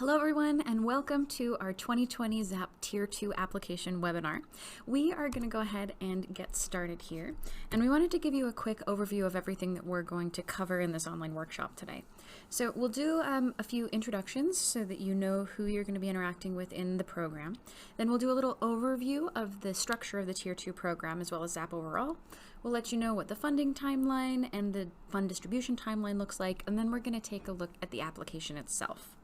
Hello everyone, and welcome to our 2020 ZAP Tier 2 application webinar. We are going to go ahead and get started here, and we wanted to give you a quick overview of everything that we're going to cover in this online workshop today. So we'll do a few introductions so that you know who you're going to be interacting with in the program. Then we'll do a little overview of the structure of the Tier 2 program as well as ZAP overall. We'll let you know what the funding timeline and the fund distribution timeline looks like, and then we're going to take a look at the application itself.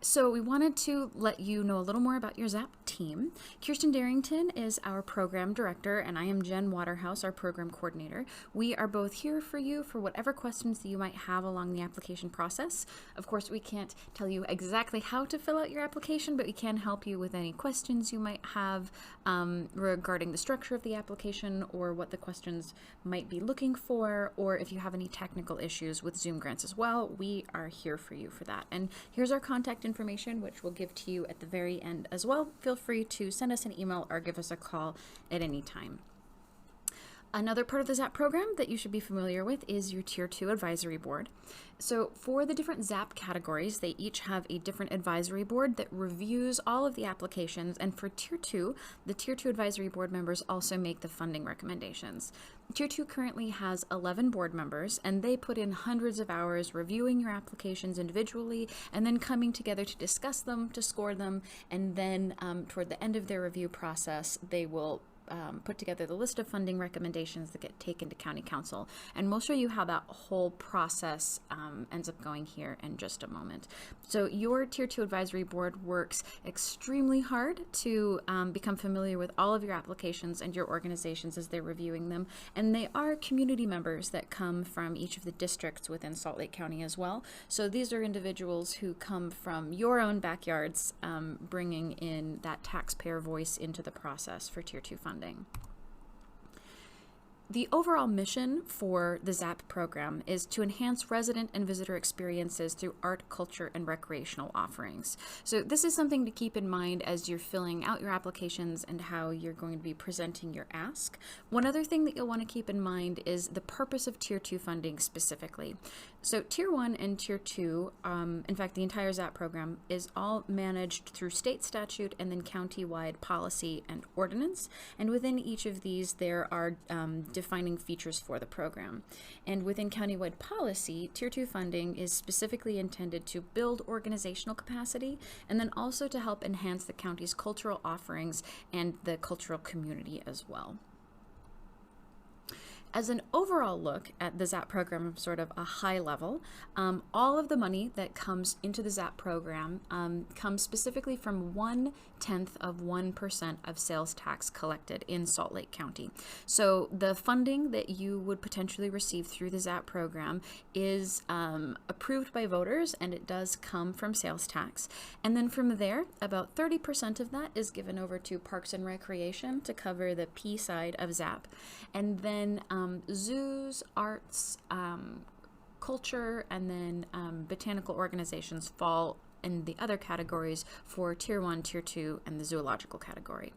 So we wanted to let you know a little more about your ZAP team. Kirsten Darrington is our program director, and I am Jen Waterhouse, our program coordinator. We are both here for you for whatever questions that you might have along the application process. Of course, we can't tell you exactly how to fill out your application, but we can help you with any questions you might have regarding the structure of the application or what the questions might be looking for, or if you have any technical issues with ZoomGrants as well, we are here for you for that. And here's our contact information, which we'll give to you at the very end as well. Feel free to send us an email or give us a call at any time. Another part of the ZAP program that you should be familiar with is your Tier 2 Advisory Board. So for the different ZAP categories, they each have a different advisory board that reviews all of the applications, and for Tier 2, the Tier 2 Advisory Board members also make the funding recommendations. Tier 2 currently has 11 board members, and they put in hundreds of hours reviewing your applications individually and then coming together to discuss them, to score them, and then toward the end of their review process, they will put together the list of funding recommendations that get taken to County Council. And we'll show you how that whole process ends up going here in just a moment. So your Tier 2 Advisory Board works extremely hard to become familiar with all of your applications and your organizations as they're reviewing them. And they are community members that come from each of the districts within Salt Lake County as well. So these are individuals who come from your own backyards, bringing in that taxpayer voice into the process for Tier 2 funding. The overall mission for the ZAP program is to enhance resident and visitor experiences through art, culture, and recreational offerings. So this is something to keep in mind as you're filling out your applications and how you're going to be presenting your ask. One other thing that you'll want to keep in mind is the purpose of Tier 2 funding specifically. So Tier 1 and Tier 2, in fact, the entire ZAP program is all managed through state statute and then county-wide policy and ordinance. And within each of these, there are defining features for the program. And within countywide policy, Tier 2 funding is specifically intended to build organizational capacity and then also to help enhance the county's cultural offerings and the cultural community as well. As an overall look at the ZAP program, sort of a high level, all of the money that comes into the ZAP program comes specifically from 0.1% of sales tax collected in Salt Lake County. So the funding that you would potentially receive through the ZAP program is approved by voters, and it does come from sales tax. And then from there, about 30% of that is given over to Parks and Recreation to cover the P side of ZAP. And then zoos, arts, culture, and then botanical organizations fall in the other categories for Tier 1, Tier 2, and the zoological category.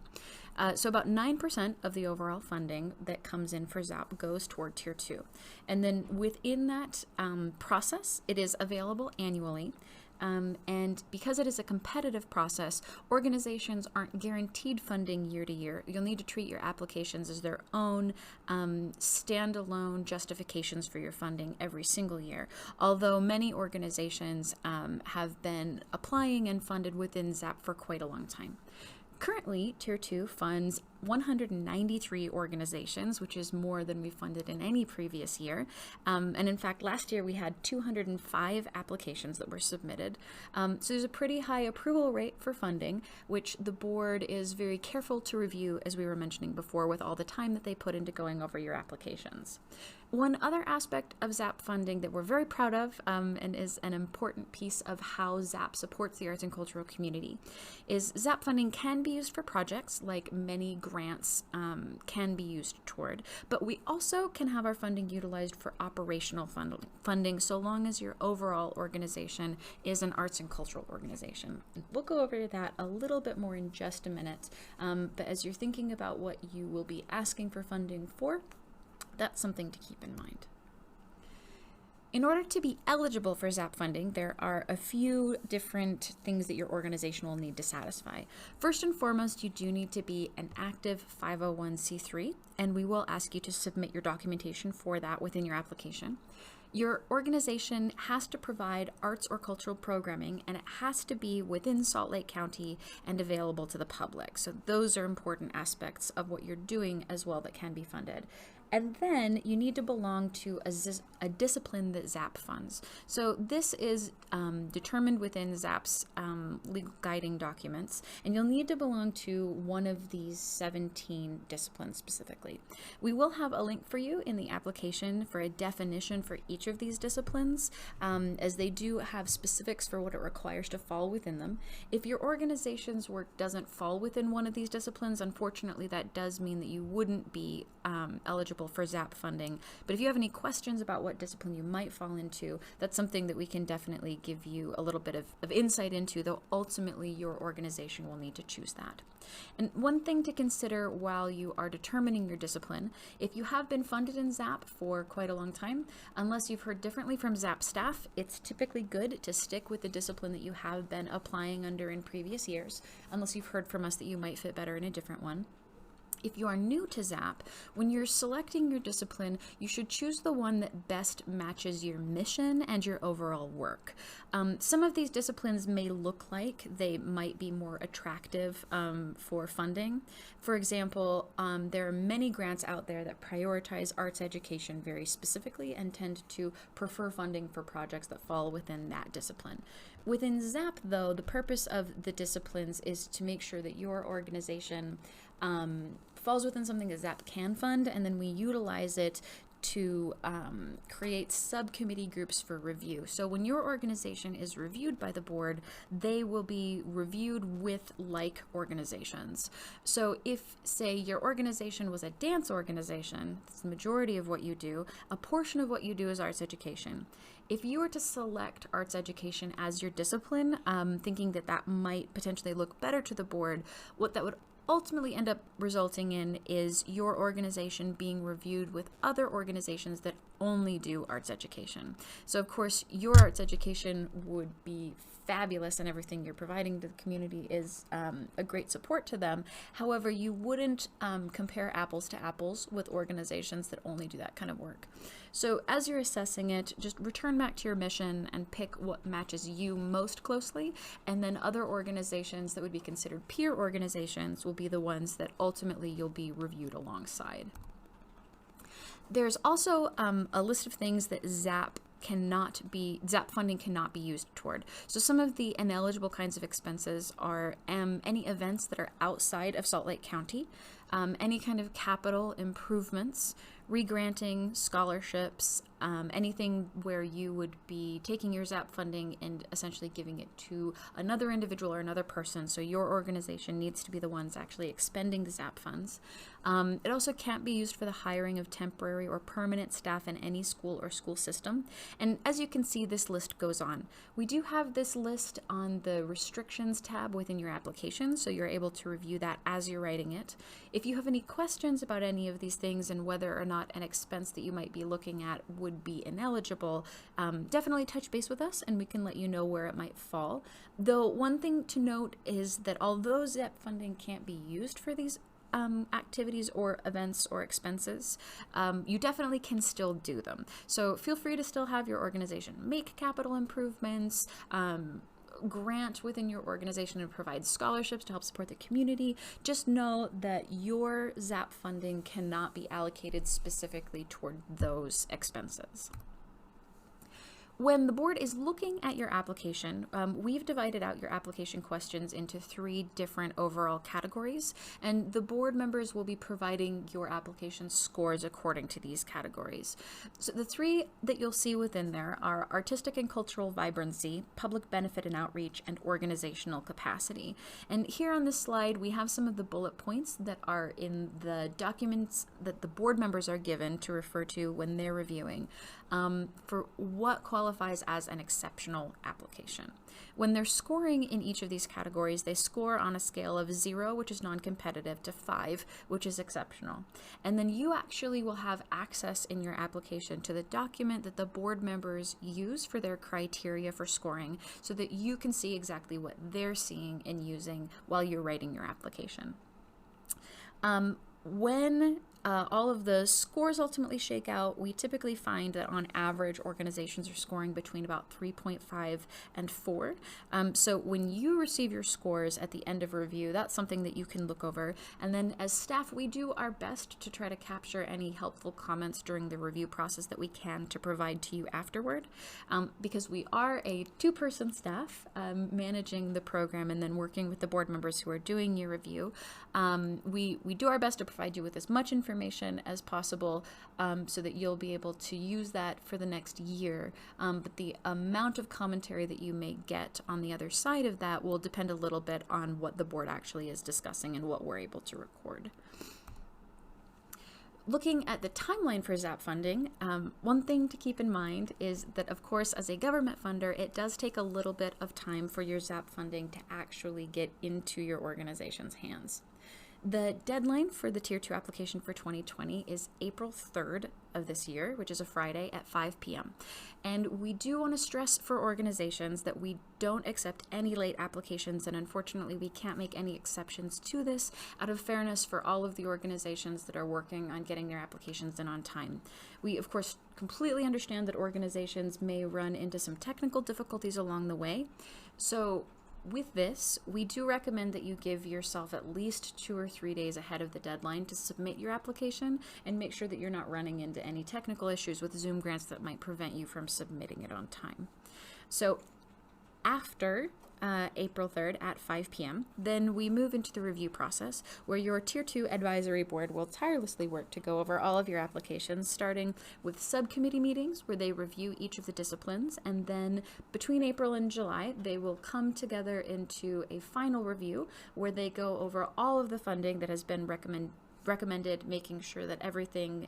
So about 9% of the overall funding that comes in for ZAP goes toward Tier 2. And then within that process, it is available annually. And because it is a competitive process, organizations aren't guaranteed funding year to year. You'll need to treat your applications as their own standalone justifications for your funding every single year. Although many organizations have been applying and funded within ZAP for quite a long time. Currently, Tier 2 funds 193 organizations, which is more than we funded in any previous year. And in fact, last year we had 205 applications that were submitted. So there's a pretty high approval rate for funding, which the board is very careful to review, as we were mentioning before, with all the time that they put into going over your applications. One other aspect of ZAP funding that we're very proud of and is an important piece of how ZAP supports the arts and cultural community is ZAP funding can be used for projects like many grants can be used toward, but we also can have our funding utilized for operational funding so long as your overall organization is an arts and cultural organization. We'll go over that a little bit more in just a minute, but as you're thinking about what you will be asking for funding for, that's something to keep in mind. In order to be eligible for ZAP funding, there are a few different things that your organization will need to satisfy. First and foremost, you do need to be an active 501c3, and we will ask you to submit your documentation for that within your application. Your organization has to provide arts or cultural programming, and it has to be within Salt Lake County and available to the public. So those are important aspects of what you're doing as well that can be funded. And then you need to belong to a discipline that ZAP funds. So this is determined within ZAP's legal guiding documents, and you'll need to belong to one of these 17 disciplines specifically. We will have a link for you in the application for a definition for each of these disciplines, as they do have specifics for what it requires to fall within them. If your organization's work doesn't fall within one of these disciplines, unfortunately that does mean that you wouldn't be eligible for ZAP funding. But if you have any questions about what discipline you might fall into, that's something that we can definitely give you a little bit of insight into, though ultimately your organization will need to choose that. And one thing to consider while you are determining your discipline, if you have been funded in ZAP for quite a long time, unless you've heard differently from ZAP staff, it's typically good to stick with the discipline that you have been applying under in previous years, unless you've heard from us that you might fit better in a different one. If you are new to ZAP, when you're selecting your discipline, you should choose the one that best matches your mission and your overall work. Some of these disciplines may look like they might be more attractive for funding. For example, there are many grants out there that prioritize arts education very specifically and tend to prefer funding for projects that fall within that discipline. Within ZAP, though, the purpose of the disciplines is to make sure that your organization falls within something that ZAP can fund, and then we utilize it to create subcommittee groups for review. So when your organization is reviewed by the board, they will be reviewed with like organizations. So if, say, your organization was a dance organization, that's the majority of what you do, a portion of what you do is arts education. If you were to select arts education as your discipline, thinking that that might potentially look better to the board, what that would ultimately end up resulting in is your organization being reviewed with other organizations that only do arts education. So of course your arts education would be fabulous and everything you're providing to the community is a great support to them. However, you wouldn't compare apples to apples with organizations that only do that kind of work. So as you're assessing it, just return back to your mission and pick what matches you most closely, and then other organizations that would be considered peer organizations will be the ones that ultimately you'll be reviewed alongside. There's also a list of things that ZAP funding cannot be used toward. So some of the ineligible kinds of expenses are any events that are outside of Salt Lake County, any kind of capital improvements, regranting, scholarships, anything where you would be taking your ZAP funding and essentially giving it to another individual or another person. So your organization needs to be the ones actually expending the ZAP funds. It also can't be used for the hiring of temporary or permanent staff in any school or school system. And as you can see, this list goes on. We do have this list on the restrictions tab within your application, so you're able to review that as you're writing it. If you have any questions about any of these things and whether or not an expense that you might be looking at would be ineligible, definitely touch base with us and we can let you know where it might fall. Though one thing to note is that although ZAP funding can't be used for these activities or events or expenses, you definitely can still do them. So feel free to still have your organization make capital improvements, grant within your organization and provide scholarships to help support the community. Just know that your ZAP funding cannot be allocated specifically toward those expenses. When the board is looking at your application, we've divided out your application questions into 3 different overall categories, and the board members will be providing your application scores according to these categories. So the 3 that you'll see within there are artistic and cultural vibrancy, public benefit and outreach, and organizational capacity. And here on this slide, we have some of the bullet points that are in the documents that the board members are given to refer to when they're reviewing for what qualifies qualifies as an exceptional application. When they're scoring in each of these categories, they score on a scale of 0, which is non-competitive, to 5, which is exceptional. And then you actually will have access in your application to the document that the board members use for their criteria for scoring, so that you can see exactly what they're seeing and using while you're writing your application. When all of the scores ultimately shake out, we typically find that on average organizations are scoring between about 3.5 and 4. So when you receive your scores at the end of review, that's something that you can look over. And then as staff, we do our best to try to capture any helpful comments during the review process that we can to provide to you afterward. Because we are a 2-person staff managing the program and then working with the board members who are doing your review, we do our best to provide you with as much information as possible so that you'll be able to use that for the next year. But the amount of commentary that you may get on the other side of that will depend a little bit on what the board actually is discussing and what we're able to record. Looking at the timeline for ZAP funding, one thing to keep in mind is that, of course, as a government funder, it does take a little bit of time for your ZAP funding to actually get into your organization's hands. The deadline for the Tier 2 application for 2020 is April 3rd of this year, which is a Friday at 5 p.m. And we do want to stress for organizations that we don't accept any late applications, and unfortunately we can't make any exceptions to this out of fairness for all of the organizations that are working on getting their applications in on time. We, of course, completely understand that organizations may run into some technical difficulties along the way. So with this, we do recommend that you give yourself at least 2 or 3 days ahead of the deadline to submit your application and make sure that you're not running into any technical issues with ZoomGrants that might prevent you from submitting it on time. So after April 3rd at 5 p.m. Then we move into the review process, where your Tier 2 Advisory Board will tirelessly work to go over all of your applications, starting with subcommittee meetings where they review each of the disciplines, and then between April and July, they will come together into a final review where they go over all of the funding that has been recommended, making sure that everything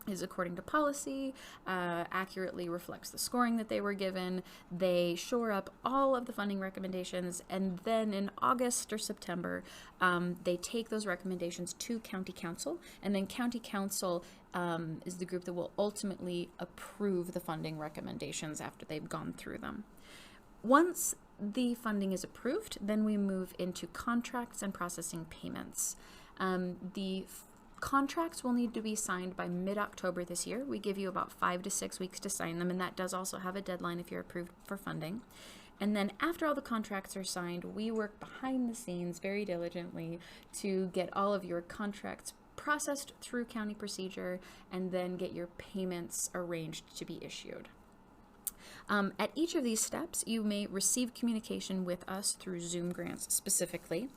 is according to policy, accurately reflects the scoring that they were given. They shore up all of the funding recommendations, and then in August or September, they take those recommendations to County Council, and then County Council is the group that will ultimately approve the funding recommendations after they've gone through them. Once the funding is approved, then we move into contracts and processing payments. The contracts will need to be signed by mid-October this year. We give you about 5 to 6 weeks to sign them, and that does also have a deadline if you're approved for funding. And then after all the contracts are signed, we work behind the scenes very diligently to get all of your contracts processed through county procedure and then get your payments arranged to be issued. At each of these steps, you may receive communication with us through ZoomGrants specifically.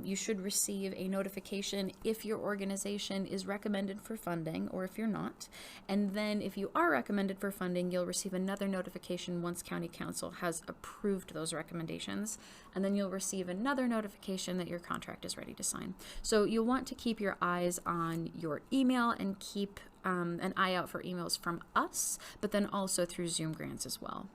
You should receive a notification if your organization is recommended for funding or if you're not. And then if you are recommended for funding, you'll receive another notification once County Council has approved those recommendations. And then you'll receive another notification that your contract is ready to sign. So you'll want to keep your eyes on your email and keep an eye out for emails from us, but then also through ZoomGrants as well.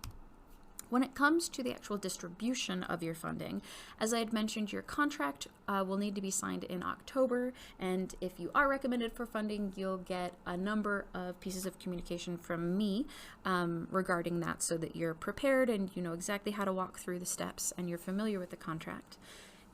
When it comes to the actual distribution of your funding, as I had mentioned, your contract will need to be signed in October, and if you are recommended for funding, you'll get a number of pieces of communication from me regarding that, so that you're prepared and you know exactly how to walk through the steps and you're familiar with the contract.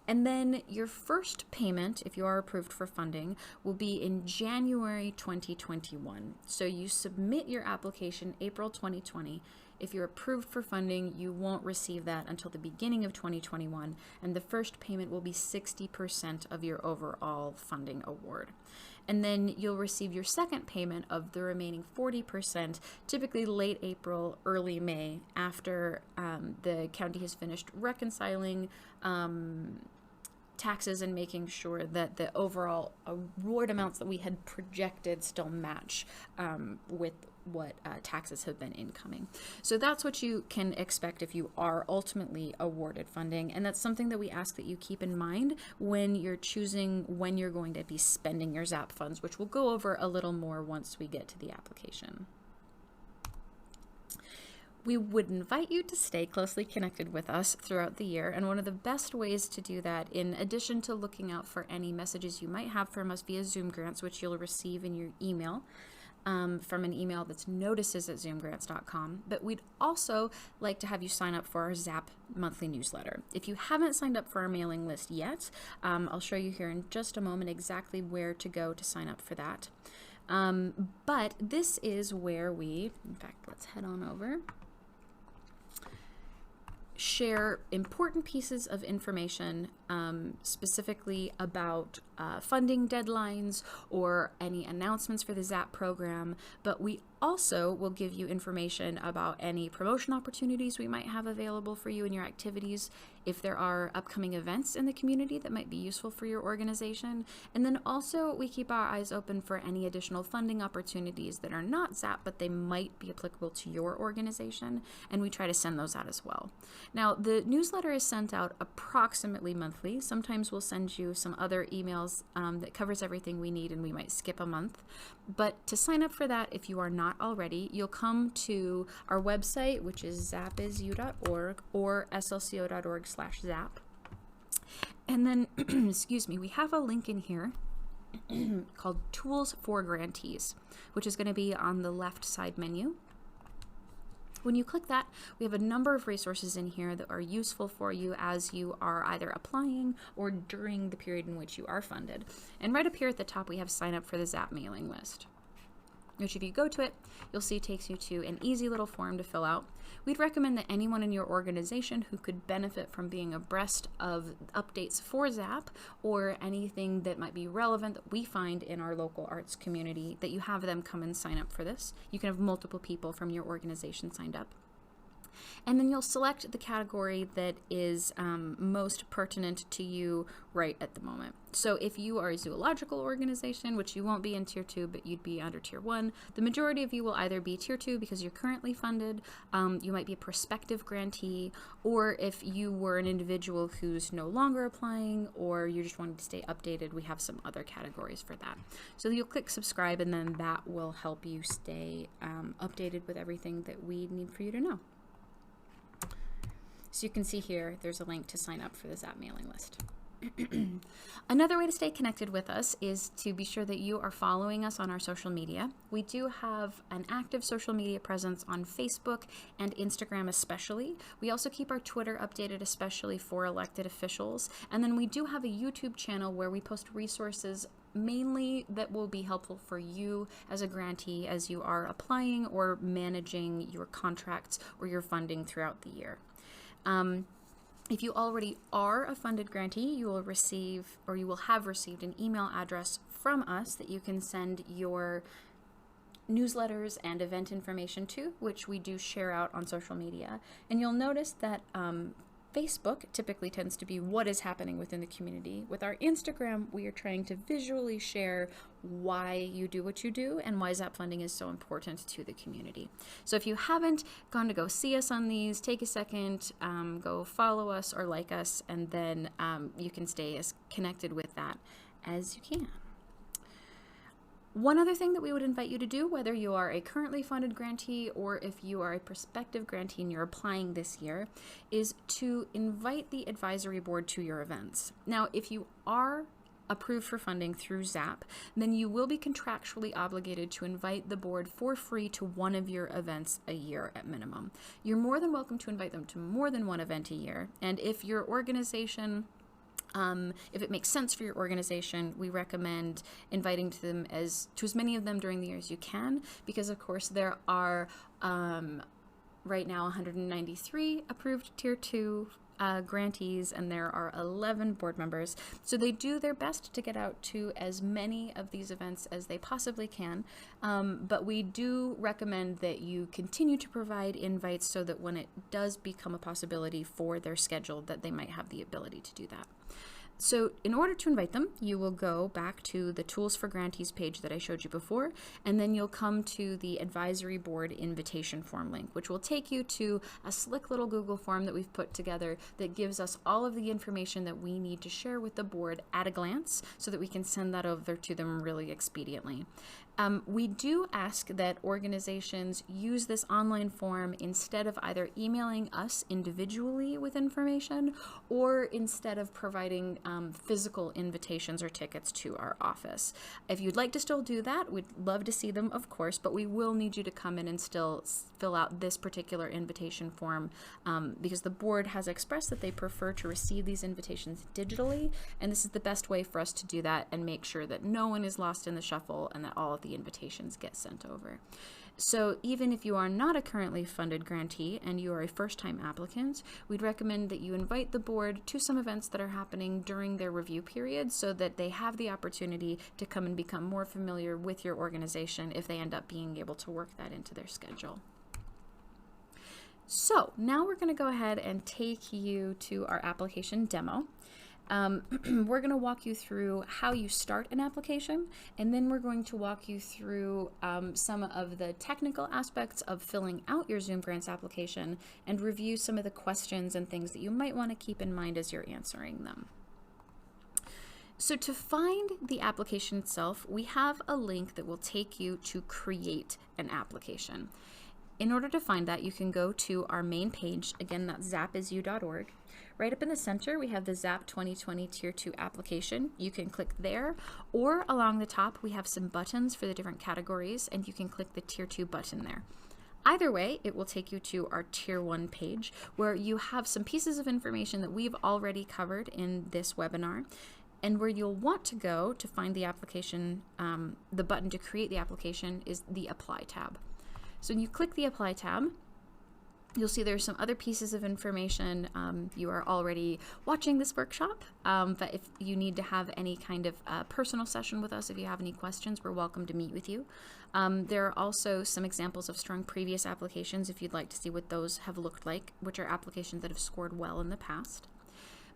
And then your first payment, if you are approved for funding, will be in January 2021. So you submit your application April 2020. If you're approved for funding, you won't receive that until the beginning of 2021, and the first payment will be 60% of your overall funding award. And then you'll receive your second payment of the remaining 40%, typically late April, early May, after the county has finished reconciling taxes and making sure that the overall award amounts that we had projected still match with what taxes have been incoming. So that's what you can expect if you are ultimately awarded funding, and that's something that we ask that you keep in mind when you're choosing when you're going to be spending your ZAP funds, which we'll go over a little more once we get to the application. We would invite you to stay closely connected with us throughout the year, and one of the best ways to do that, in addition to looking out for any messages you might have from us via ZoomGrants, which you'll receive in your email, from an email that's notices@zoomgrants.com, but we'd also like to have you sign up for our ZAP monthly newsletter. If you haven't signed up for our mailing list yet, I'll show you here in just a moment exactly where to go to sign up for that. But this is where we, in fact, let's head on over, share important pieces of information, specifically about funding deadlines or any announcements for the ZAP program, but we also will give you information about any promotion opportunities we might have available for you in your activities, if there are upcoming events in the community that might be useful for your organization, and then also we keep our eyes open for any additional funding opportunities that are not ZAP, but they might be applicable to your organization, and we try to send those out as well. Now, the newsletter is sent out approximately monthly. Sometimes we'll send you some other emails that covers everything we need, and we might skip a month. But to sign up for that, if you are not already, you'll come to our website, which is zapisu.org or slco.org/zap. And then, excuse me, we have a link in here called Tools for Grantees, which is going to be on the left side menu. When you click that, we have a number of resources in here that are useful for you as you are either applying or during the period in which you are funded. And right up here at the top, we have sign up for the ZAP mailing list, which if you go to it, you'll see takes you to an easy little form to fill out. We'd recommend that anyone in your organization who could benefit from being abreast of updates for ZAP or anything that might be relevant that we find in our local arts community, that you have them come and sign up for this. You can have multiple people from your organization signed up. And then you'll select the category that is most pertinent to you right at the moment. So if you are a zoological organization, which you won't be in Tier 2, but you'd be under Tier 1, the majority of you will either be Tier 2 because you're currently funded, you might be a prospective grantee, or if you were an individual who's no longer applying, or you just wanted to stay updated, we have some other categories for that. So you'll click subscribe, and then that will help you stay updated with everything that we need for you to know. So you can see here, there's a link to sign up for the ZAP mailing list. Another way to stay connected with us is to be sure that you are following us on our social media. We do have an active social media presence on Facebook and Instagram especially. We also keep our Twitter updated, especially for elected officials. And then we do have a YouTube channel where we post resources mainly that will be helpful for you as a grantee as you are applying or managing your contracts or your funding throughout the year. If you already are a funded grantee, you will receive, or you will have received, an email address from us that you can send your newsletters and event information to, which we do share out on social media. And you'll notice that Facebook typically tends to be what is happening within the community. With our Instagram, we are trying to visually share why you do what you do and why ZAP funding is so important to the community. So if you haven't gone to go see us on these, take a second, go follow us or like us, and then you can stay as connected with that as you can. One other thing that we would invite you to do, whether you are a currently funded grantee or if you are a prospective grantee and you're applying this year, is to invite the advisory board to your events. Now, if you are approved for funding through ZAP, then you will be contractually obligated to invite the board for free to one of your events a year at minimum. You're more than welcome to invite them to more than one event a year, and if your organization if it makes sense for your organization, we recommend inviting to them as many of them during the year as you can, because of course there are right now 193 approved Tier 2 grantees, and there are 11 board members. So they do their best to get out to as many of these events as they possibly can, but we do recommend that you continue to provide invites so that when it does become a possibility for their schedule, that they might have the ability to do that. So in order to invite them, you will go back to the Tools for Grantees page that I showed you before, and then you'll come to the Advisory Board Invitation Form link, which will take you to a slick little Google form that we've put together that gives us all of the information that we need to share with the board at a glance so that we can send that over to them really expediently. We do ask that organizations use this online form instead of either emailing us individually with information or instead of providing physical invitations or tickets to our office. If you'd like to still do that, we'd love to see them, of course, but we will need you to come in and still fill out this particular invitation form because the board has expressed that they prefer to receive these invitations digitally, and this is the best way for us to do that and make sure that no one is lost in the shuffle and that all of the invitations get sent over. So even if you are not a currently funded grantee and you are a first-time applicant, we'd recommend that you invite the board to some events that are happening during their review period so that they have the opportunity to come and become more familiar with your organization if they end up being able to work that into their schedule. So now we're going to go ahead and take you to our application demo. We're going to walk you through how you start an application, and then we're going to walk you through some of the technical aspects of filling out your ZoomGrants application and review some of the questions and things that you might want to keep in mind as you're answering them. So to find the application itself, we have a link that will take you to create an application. In order to find that, you can go to our main page. Again, that's zapisu.org. Right up in the center, we have the ZAP 2020 Tier 2 application. You can click there, or along the top, we have some buttons for the different categories, and you can click the Tier 2 button there. Either way, it will take you to our Tier 1 page, where you have some pieces of information that we've already covered in this webinar, and where you'll want to go to find the application, the button to create the application is the Apply tab. So when you click the Apply tab, you'll see there's some other pieces of information. You are already watching this workshop, but if you need to have any kind of personal session with us, if you have any questions, we're welcome to meet with you. There are also some examples of strong previous applications if you'd like to see what those have looked like, which are applications that have scored well in the past.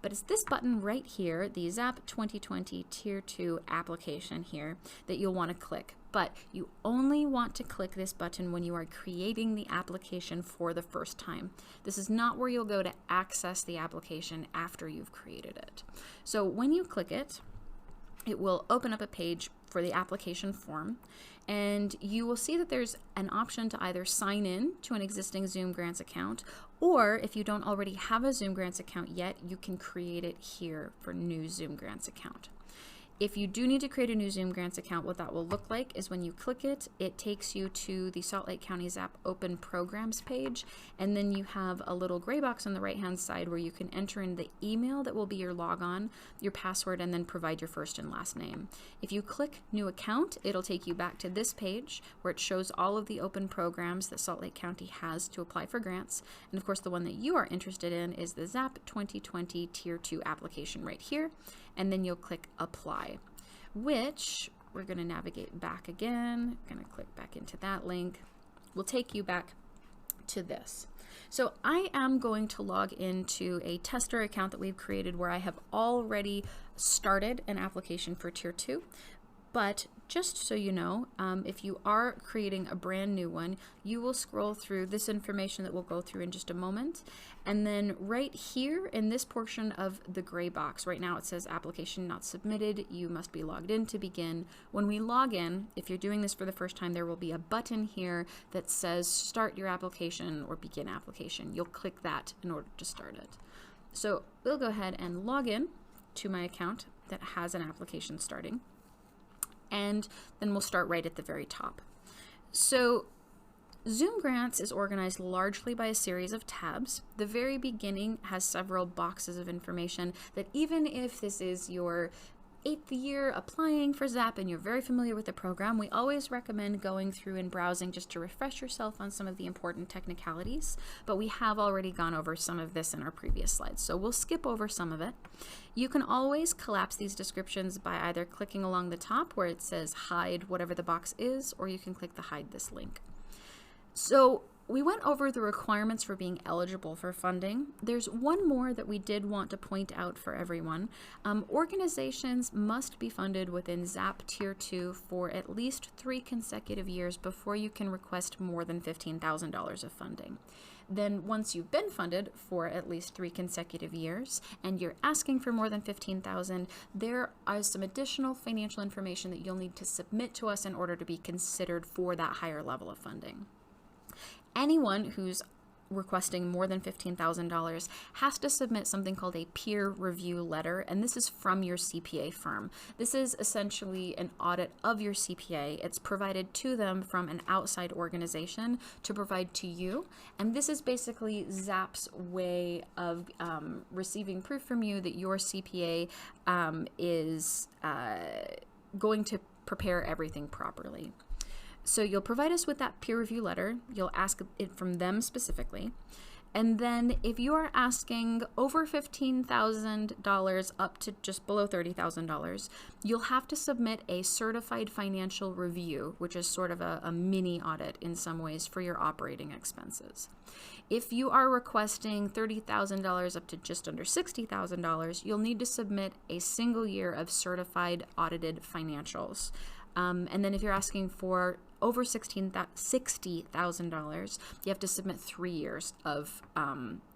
But it's this button right here, the ZAP 2020 Tier 2 application here, that you'll want to click. But you only want to click this button when you are creating the application for the first time. This is not where you'll go to access the application after you've created it. So when you click it, it will open up a page for the application form, and you will see that there's an option to either sign in to an existing ZoomGrants account, or if you don't already have a ZoomGrants account yet, you can create it here for new ZoomGrants account. If you do need to create a new ZoomGrants account, what that will look like is when you click it, it takes you to the Salt Lake County ZAP Open Programs page, and then you have a little gray box on the right-hand side where you can enter in the email that will be your logon, your password, and then provide your first and last name. If you click New Account, it'll take you back to this page where it shows all of the open programs that Salt Lake County has to apply for grants, and of course the one that you are interested in is the ZAP 2020 Tier 2 application right here, and then you'll click Apply, which we're going to navigate back again. I'm going to click back into that link. We'll take you back to this. So I am going to log into a tester account that we've created where I have already started an application for Tier 2. But just so you know, if you are creating a brand new one, you will scroll through this information that we'll go through in just a moment. And then right here in this portion of the gray box, right now it says application not submitted. You must be logged in to begin. When we log in, if you're doing this for the first time, there will be a button here that says start your application or begin application. You'll click that in order to start it. So we'll go ahead and log in to my account that has an application starting. And then we'll start right at the very top. So ZoomGrants is organized largely by a series of tabs. The very beginning has several boxes of information that even if this is your 8th year applying for ZAP and you're very familiar with the program, we always recommend going through and browsing just to refresh yourself on some of the important technicalities, but we have already gone over some of this in our previous slides, so we'll skip over some of it. You can always collapse these descriptions by either clicking along the top where it says hide whatever the box is, or you can click the hide this link. So we went over the requirements for being eligible for funding. There's one more that we did want to point out for everyone. Organizations must be funded within ZAP Tier 2 for at least 3 consecutive years before you can request more than $15,000 of funding. Then once you've been funded for at least 3 consecutive years and you're asking for more than $15,000, there are some additional financial information that you'll need to submit to us in order to be considered for that higher level of funding. Anyone who's requesting more than $15,000 has to submit something called a peer review letter, and this is from your CPA firm. This is essentially an audit of your CPA. It's provided to them from an outside organization to provide to you, and this is basically ZAP's way of receiving proof from you that your CPA is going to prepare everything properly. So you'll provide us with that peer review letter. You'll ask it from them specifically. And then if you are asking over $15,000 up to just below $30,000, you'll have to submit a certified financial review, which is sort of a mini audit in some ways for your operating expenses. If you are requesting $30,000 up to just under $60,000, you'll need to submit a single year of certified audited financials. And then if you're asking for over $60,000, you have to submit 3 years of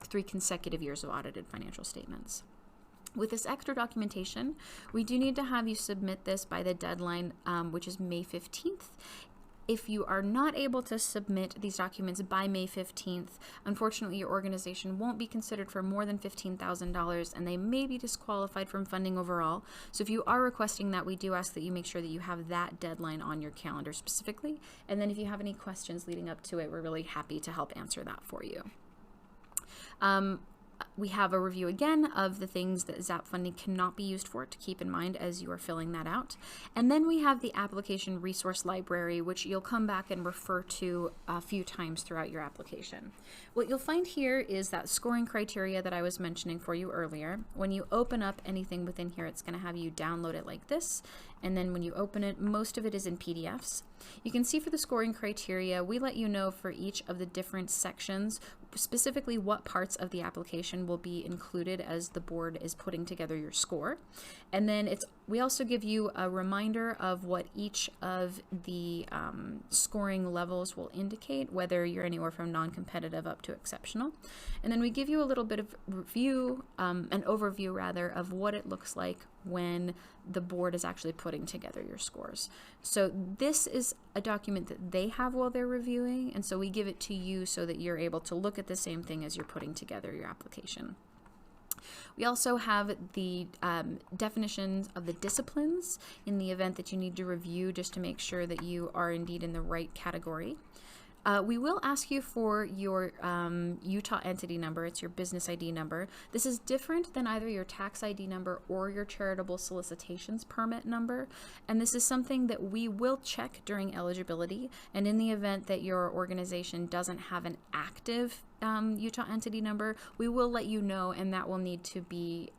3 consecutive years of audited financial statements. With this extra documentation, we do need to have you submit this by the deadline, which is May 15th. If you are not able to submit these documents by May 15th, unfortunately, your organization won't be considered for more than $15,000 and they may be disqualified from funding overall. So if you are requesting that, we do ask that you make sure that you have that deadline on your calendar specifically. And then if you have any questions leading up to it, we're really happy to help answer that for you. We have a review again of the things that ZAP funding cannot be used for to keep in mind as you are filling that out. And then we have the application resource library, which you'll come back and refer to a few times throughout your application. What you'll find here is that scoring criteria that I was mentioning for you earlier. When you open up anything within here, it's going to have you download it like this. And then when you open it, most of it is in PDFs. You can see for the scoring criteria, we let you know for each of the different sections, specifically what parts of the application will be included as the board is putting together your score. And then we also give you a reminder of what each of the scoring levels will indicate, whether you're anywhere from non-competitive up to exceptional. And then we give you a little bit of review, an overview rather, of what it looks like when the board is actually putting together your scores. So this is a document that they have while they're reviewing, and so we give it to you so that you're able to look at the same thing as you're putting together your application. We also have the definitions of the disciplines in the event that you need to review just to make sure that you are indeed in the right category. We will ask you for your Utah entity number. It's your business ID number. This is different than either your tax ID number or your charitable solicitations permit number. And this is something that we will check during eligibility. And in the event that your organization doesn't have an active Utah entity number, we will let you know, and that will need to be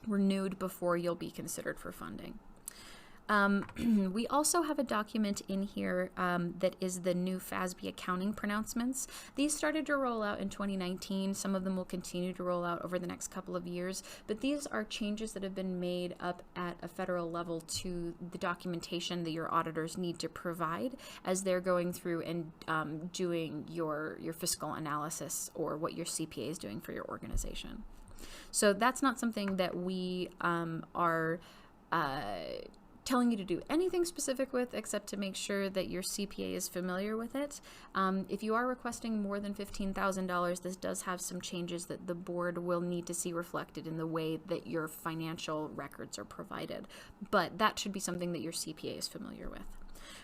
renewed before you'll be considered for funding. We also have a document in here that is the new FASB accounting pronouncements. These started to roll out in 2019. Some of them will continue to roll out over the next couple of years, but these are changes that have been made up at a federal level to the documentation that your auditors need to provide as they're going through and doing your fiscal analysis or what your CPA is doing for your organization. So that's not something that we are telling you to do anything specific with, except to make sure that your CPA is familiar with it. If you are requesting more than $15,000, this does have some changes that the board will need to see reflected in the way that your financial records are provided. But that should be something that your CPA is familiar with.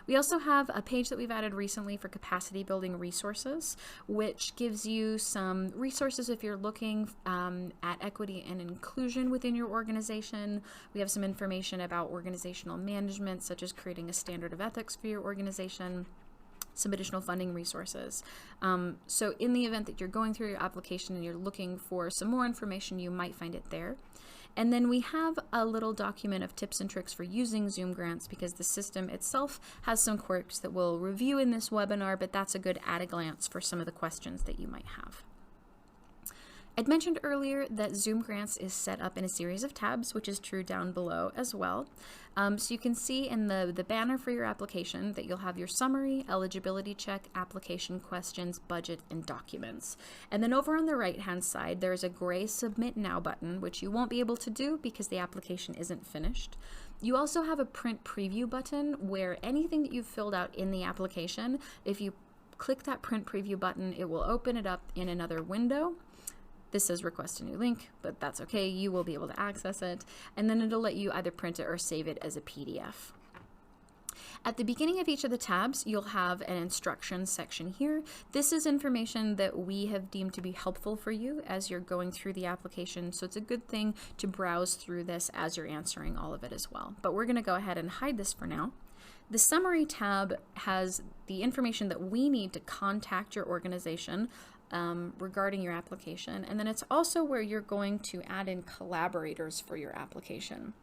We also have a page that we've added recently for capacity building resources, which gives you some resources if you're looking at equity and inclusion within your organization. We have some information about organizational management, such as creating a standard of ethics for your organization, some additional funding resources. So in the event that you're going through your application and you're looking for some more information, you might find it there. And then we have a little document of tips and tricks for using ZoomGrants, because the system itself has some quirks that we'll review in this webinar, but that's a good at a glance for some of the questions that you might have. I'd mentioned earlier that ZoomGrants is set up in a series of tabs, which is true down below as well. So you can see in the banner for your application that you'll have your summary, eligibility check, application questions, budget, and documents. And then over on the right-hand side, there's a gray Submit Now button, which you won't be able to do because the application isn't finished. You also have a print preview button where anything that you've filled out in the application, if you click that print preview button, it will open it up in another window. This says request a new link, but that's okay. You will be able to access it, and then it'll let you either print it or save it as a PDF. At the beginning of each of the tabs, you'll have an instructions section here. This is information that we have deemed to be helpful for you as you're going through the application, so it's a good thing to browse through this as you're answering all of it as well. But we're going to go ahead and hide this for now. The Summary tab has the information that we need to contact your organization regarding your application, and then it's also where you're going to add in collaborators for your application.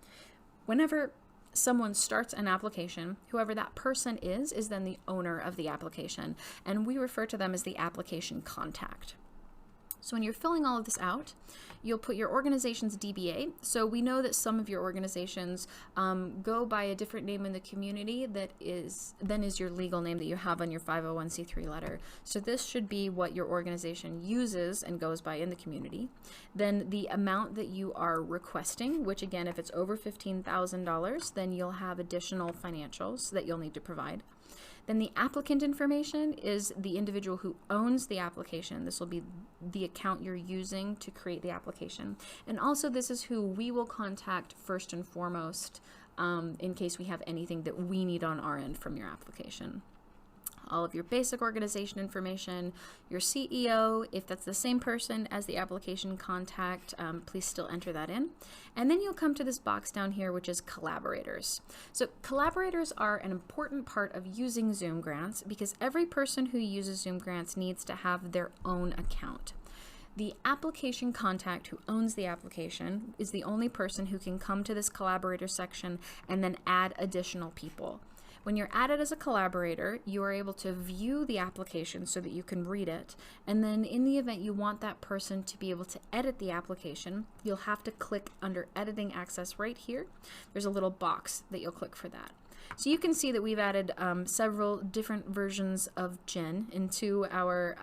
Whenever someone starts an application, whoever that person is then the owner of the application, and we refer to them as the application contact. So when you're filling all of this out, you'll put your organization's DBA. So we know that some of your organizations go by a different name in the community that is your legal name that you have on your 501c3 letter. So this should be what your organization uses and goes by in the community. Then the amount that you are requesting, which again, if it's over $15,000, then you'll have additional financials that you'll need to provide. Then the applicant information is the individual who owns the application. This will be the account you're using to create the application. And also this is who we will contact first and foremost in case we have anything that we need on our end from your application. All of your basic organization information, your CEO, if that's the same person as the application contact, please still enter that in. And then you'll come to this box down here, which is Collaborators. So Collaborators are an important part of using ZoomGrants because every person who uses ZoomGrants needs to have their own account. The application contact who owns the application is the only person who can come to this Collaborator section and then add additional people. When you're added as a collaborator, you are able to view the application so that you can read it, and then in the event you want that person to be able to edit the application, you'll have to click under Editing Access right here. There's a little box that you'll click for that. So you can see that we've added several different versions of Jen into our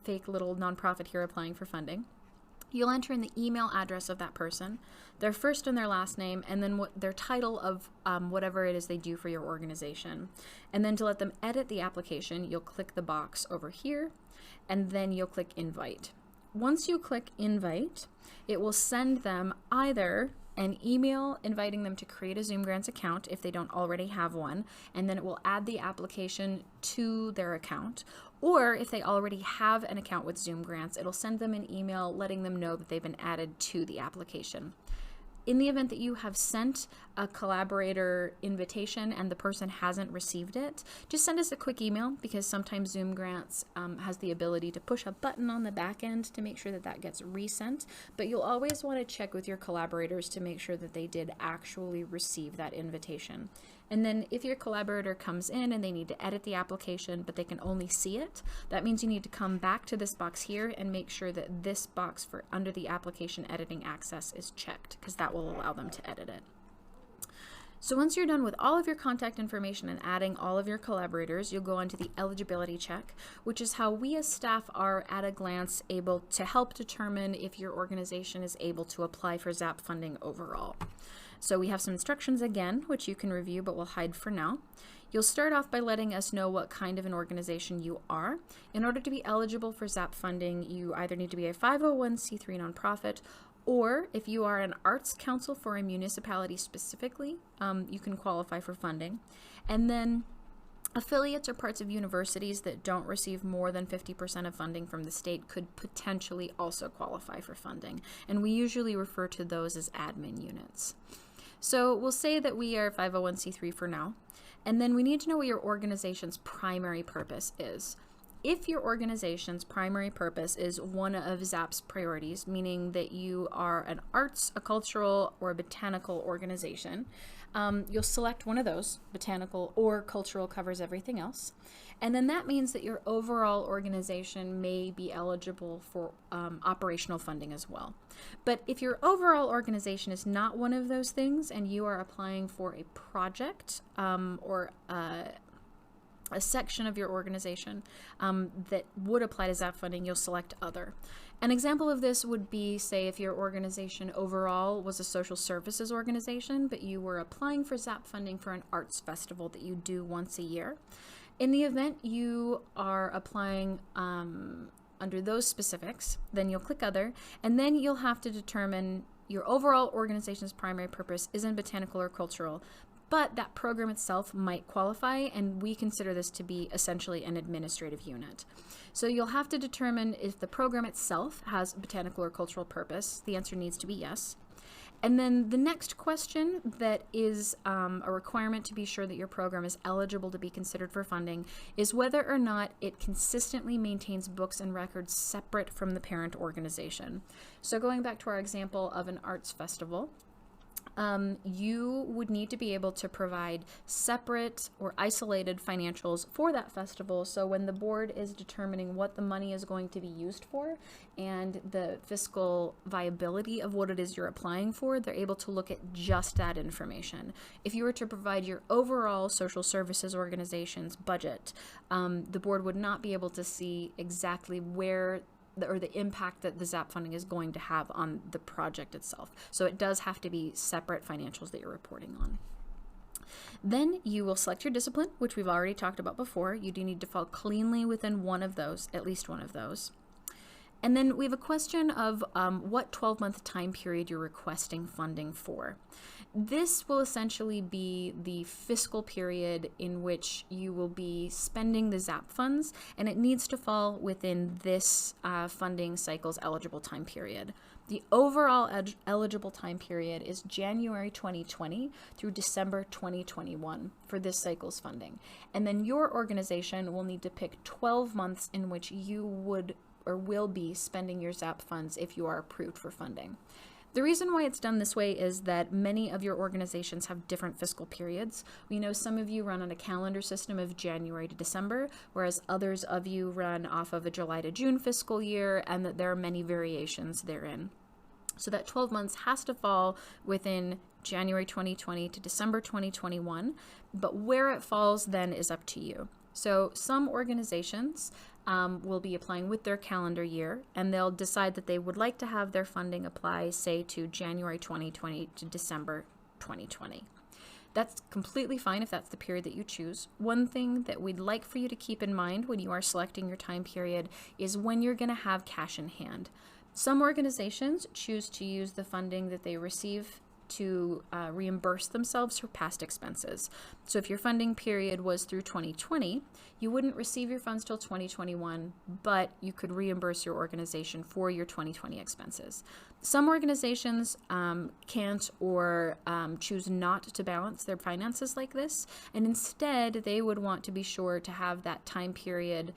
fake little nonprofit here applying for funding. You'll enter in the email address of that person, their first and their last name, and then their title of whatever it is they do for your organization. And then to let them edit the application, you'll click the box over here, and then you'll click Invite. Once you click Invite, it will send them either an email inviting them to create a ZoomGrants account if they don't already have one, and then it will add the application to their account. Or if they already have an account with ZoomGrants, it'll send them an email letting them know that they've been added to the application. In the event that you have sent a collaborator invitation and the person hasn't received it, just send us a quick email because sometimes ZoomGrants has the ability to push a button on the back end to make sure that that gets resent. But you'll always want to check with your collaborators to make sure that they did actually receive that invitation. And then if your collaborator comes in and they need to edit the application, but they can only see it, that means you need to come back to this box here and make sure that this box for under the application editing access is checked, because that will allow them to edit it. So once you're done with all of your contact information and adding all of your collaborators, you'll go on to the eligibility check, which is how we as staff are at a glance able to help determine if your organization is able to apply for ZAP funding overall. So we have some instructions again, which you can review, but we'll hide for now. You'll start off by letting us know what kind of an organization you are. In order to be eligible for ZAP funding, you either need to be a 501c3 nonprofit, or if you are an arts council for a municipality specifically, you can qualify for funding. And then affiliates or parts of universities that don't receive more than 50% of funding from the state could potentially also qualify for funding. And we usually refer to those as admin units. So we'll say that we are 501c3 for now, and then we need to know what your organization's primary purpose is. if your organization's primary purpose is one of ZAP's priorities, meaning that you are an arts, a cultural, or a botanical organization, you'll select one of those. Botanical or cultural covers everything else. And then that means that your overall organization may be eligible for operational funding as well. But if your overall organization is not one of those things and you are applying for a project or a section of your organization that would apply to ZAP funding, you'll select other. An example of this would be, say, if your organization overall was a social services organization, but you were applying for ZAP funding for an arts festival that you do once a year. In the event you are applying under those specifics, then you'll click Other, and then you'll have to determine your overall organization's primary purpose isn't botanical or cultural, but that program itself might qualify, and we consider this to be essentially an administrative unit. So you'll have to determine if the program itself has botanical or cultural purpose. The answer needs to be yes. And then the next question that is a requirement to be sure that your program is eligible to be considered for funding is whether or not it consistently maintains books and records separate from the parent organization. So going back to our example of an arts festival, you would need to be able to provide separate or isolated financials for that festival. So when the board is determining what the money is going to be used for and the fiscal viability of what it is you're applying for, they're able to look at just that information. If you were to provide your overall social services organization's budget, the board would not be able to see exactly where or the impact that the ZAP funding is going to have on the project itself. So it does have to be separate financials that you're reporting on. Then you will select your discipline, which we've already talked about before. You do need to fall cleanly within one of those, at least one of those. And then we have a question of what 12-month time period you're requesting funding for. This will essentially be the fiscal period in which you will be spending the ZAP funds, and it needs to fall within this funding cycle's eligible time period. The overall eligible time period is January 2020 through December 2021 for this cycle's funding. And then your organization will need to pick 12 months in which you would or will be spending your ZAP funds if you are approved for funding. The reason why it's done this way is that many of your organizations have different fiscal periods. We know some of you run on a calendar system of January to December, whereas others of you run off of a July to June fiscal year, and that there are many variations therein. So that 12 months has to fall within January 2020 to December 2021, but where it falls then is up to you. So some organizations will be applying with their calendar year, and they'll decide that they would like to have their funding apply, say, to January 2020 to December 2020. That's completely fine if that's the period that you choose. One thing that we'd like for you to keep in mind when you are selecting your time period is when you're going to have cash in hand. Some organizations choose to use the funding that they receive to reimburse themselves for past expenses. So if your funding period was through 2020, you wouldn't receive your funds till 2021, but you could reimburse your organization for your 2020 expenses. Some organizations can't or choose not to balance their finances like this, and instead they would want to be sure to have that time period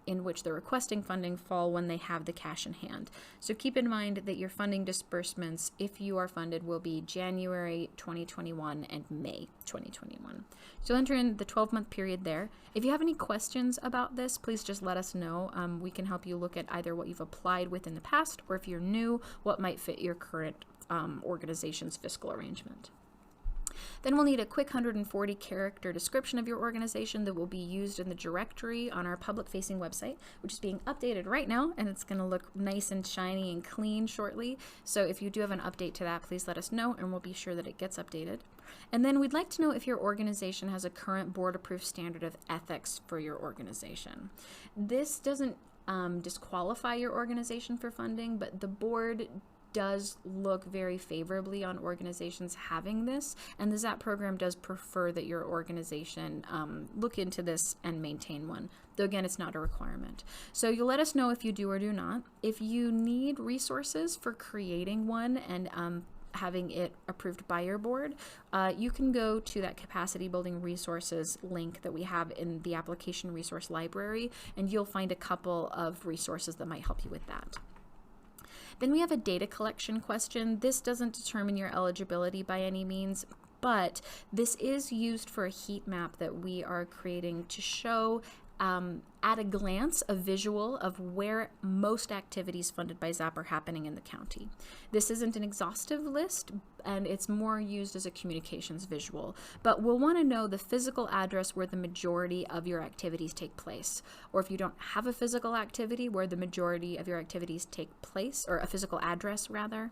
in which they're requesting funding fall when they have the cash in hand. So keep in mind that your funding disbursements, if you are funded, will be January 2021 and May 2021. So you'll enter in the 12-month period there. If you have any questions about this, please just let us know. We can help you look at either what you've applied with in the past, or if you're new, what might fit your current organization's fiscal arrangement. Then we'll need a quick 140-character description of your organization that will be used in the directory on our public-facing website, which is being updated right now, and it's going to look nice and shiny and clean shortly. So if you do have an update to that, please let us know, and we'll be sure that it gets updated. And then we'd like to know if your organization has a current board-approved standard of ethics for your organization. This doesn't disqualify your organization for funding, but the board does look very favorably on organizations having this, and the ZAP program does prefer that your organization look into this and maintain one, though again it's not a requirement. So you'll let us know if you do or do not. If you need resources for creating one and having it approved by your board, you can go to that capacity building resources link that we have in the application resource library, and you'll find a couple of resources that might help you with that. Then we have a data collection question. This doesn't determine your eligibility by any means, but this is used for a heat map that we are creating to show at a glance a visual of where most activities funded by ZAP are happening in the county. This isn't an exhaustive list, and it's more used as a communications visual, but we'll want to know the physical address where the majority of your activities take place, or if you don't have a physical activity, where the majority of your activities take place, or a physical address rather,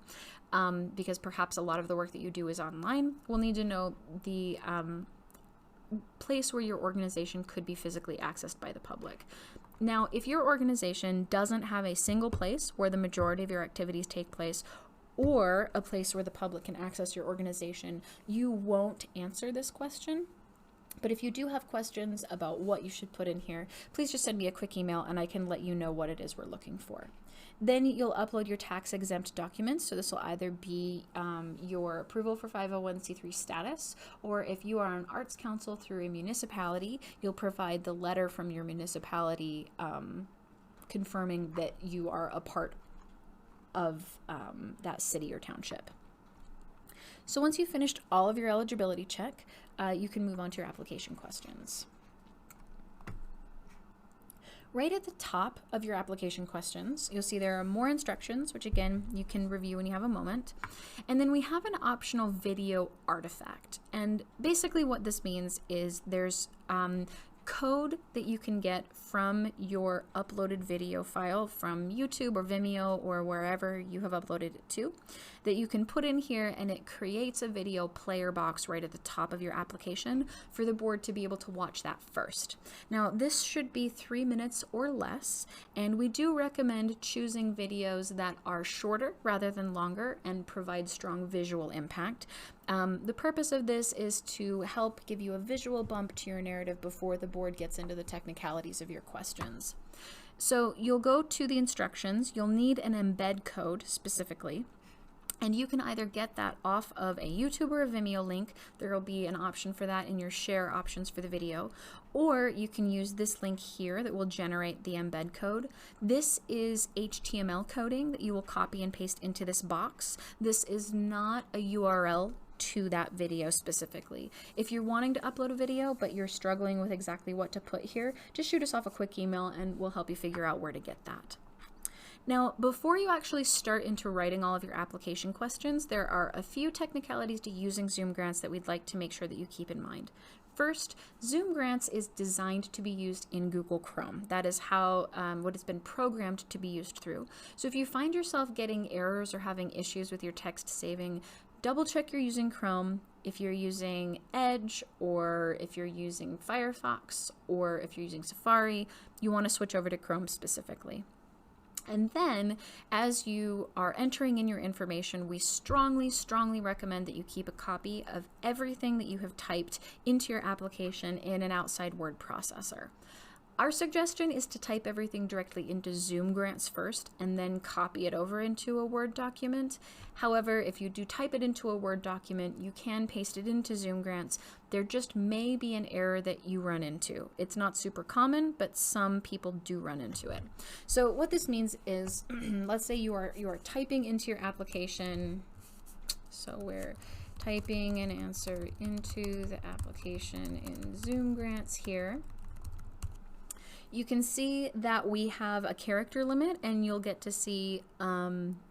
because perhaps a lot of the work that you do is online. We'll need to know the place where your organization could be physically accessed by the public. Now, if your organization doesn't have a single place where the majority of your activities take place, or a place where the public can access your organization, you won't answer this question. But if you do have questions about what you should put in here, please just send me a quick email and I can let you know what it is we're looking for. Then you'll upload your tax-exempt documents. So this will either be your approval for 501c3 status, or if you are an arts council through a municipality, you'll provide the letter from your municipality confirming that you are a part of that city or township. So once you've finished all of your eligibility check, you can move on to your application questions. Right at the top of your application questions, you'll see there are more instructions, which again, you can review when you have a moment. And then we have an optional video artifact. And basically what this means is there's code that you can get from your uploaded video file from YouTube or Vimeo or wherever you have uploaded it to, that you can put in here, and it creates a video player box right at the top of your application for the board to be able to watch that first. Now, this should be 3 minutes or less, and we do recommend choosing videos that are shorter rather than longer and provide strong visual impact. The purpose of this is to help give you a visual bump to your narrative before the board gets into the technicalities of your questions. So you'll go to the instructions, you'll need an embed code specifically, and you can either get that off of a YouTube or a Vimeo link. There will be an option for that in your share options for the video, or you can use this link here that will generate the embed code. This is HTML coding that you will copy and paste into this box. This is not a URL to that video specifically. If you're wanting to upload a video but you're struggling with exactly what to put here, just shoot us off a quick email and we'll help you figure out where to get that. Now, before you actually start into writing all of your application questions, there are a few technicalities to using ZoomGrants that we'd like to make sure that you keep in mind. First, ZoomGrants is designed to be used in Google Chrome. That is how what it's been programmed to be used through. So if you find yourself getting errors or having issues with your text saving, double check you're using Chrome. If you're using Edge, or if you're using Firefox, or if you're using Safari, you want to switch over to Chrome specifically. And then, as you are entering in your information, we strongly, strongly recommend that you keep a copy of everything that you have typed into your application in an outside word processor. Our suggestion is to type everything directly into ZoomGrants first and then copy it over into a Word document. However, if you do type it into a Word document, you can paste it into ZoomGrants. There just may be an error that you run into. It's not super common, but some people do run into it. So what this means is, let's say you are typing into your application. So we're typing an answer into the application in ZoomGrants here. You can see that we have a character limit, and you'll get to see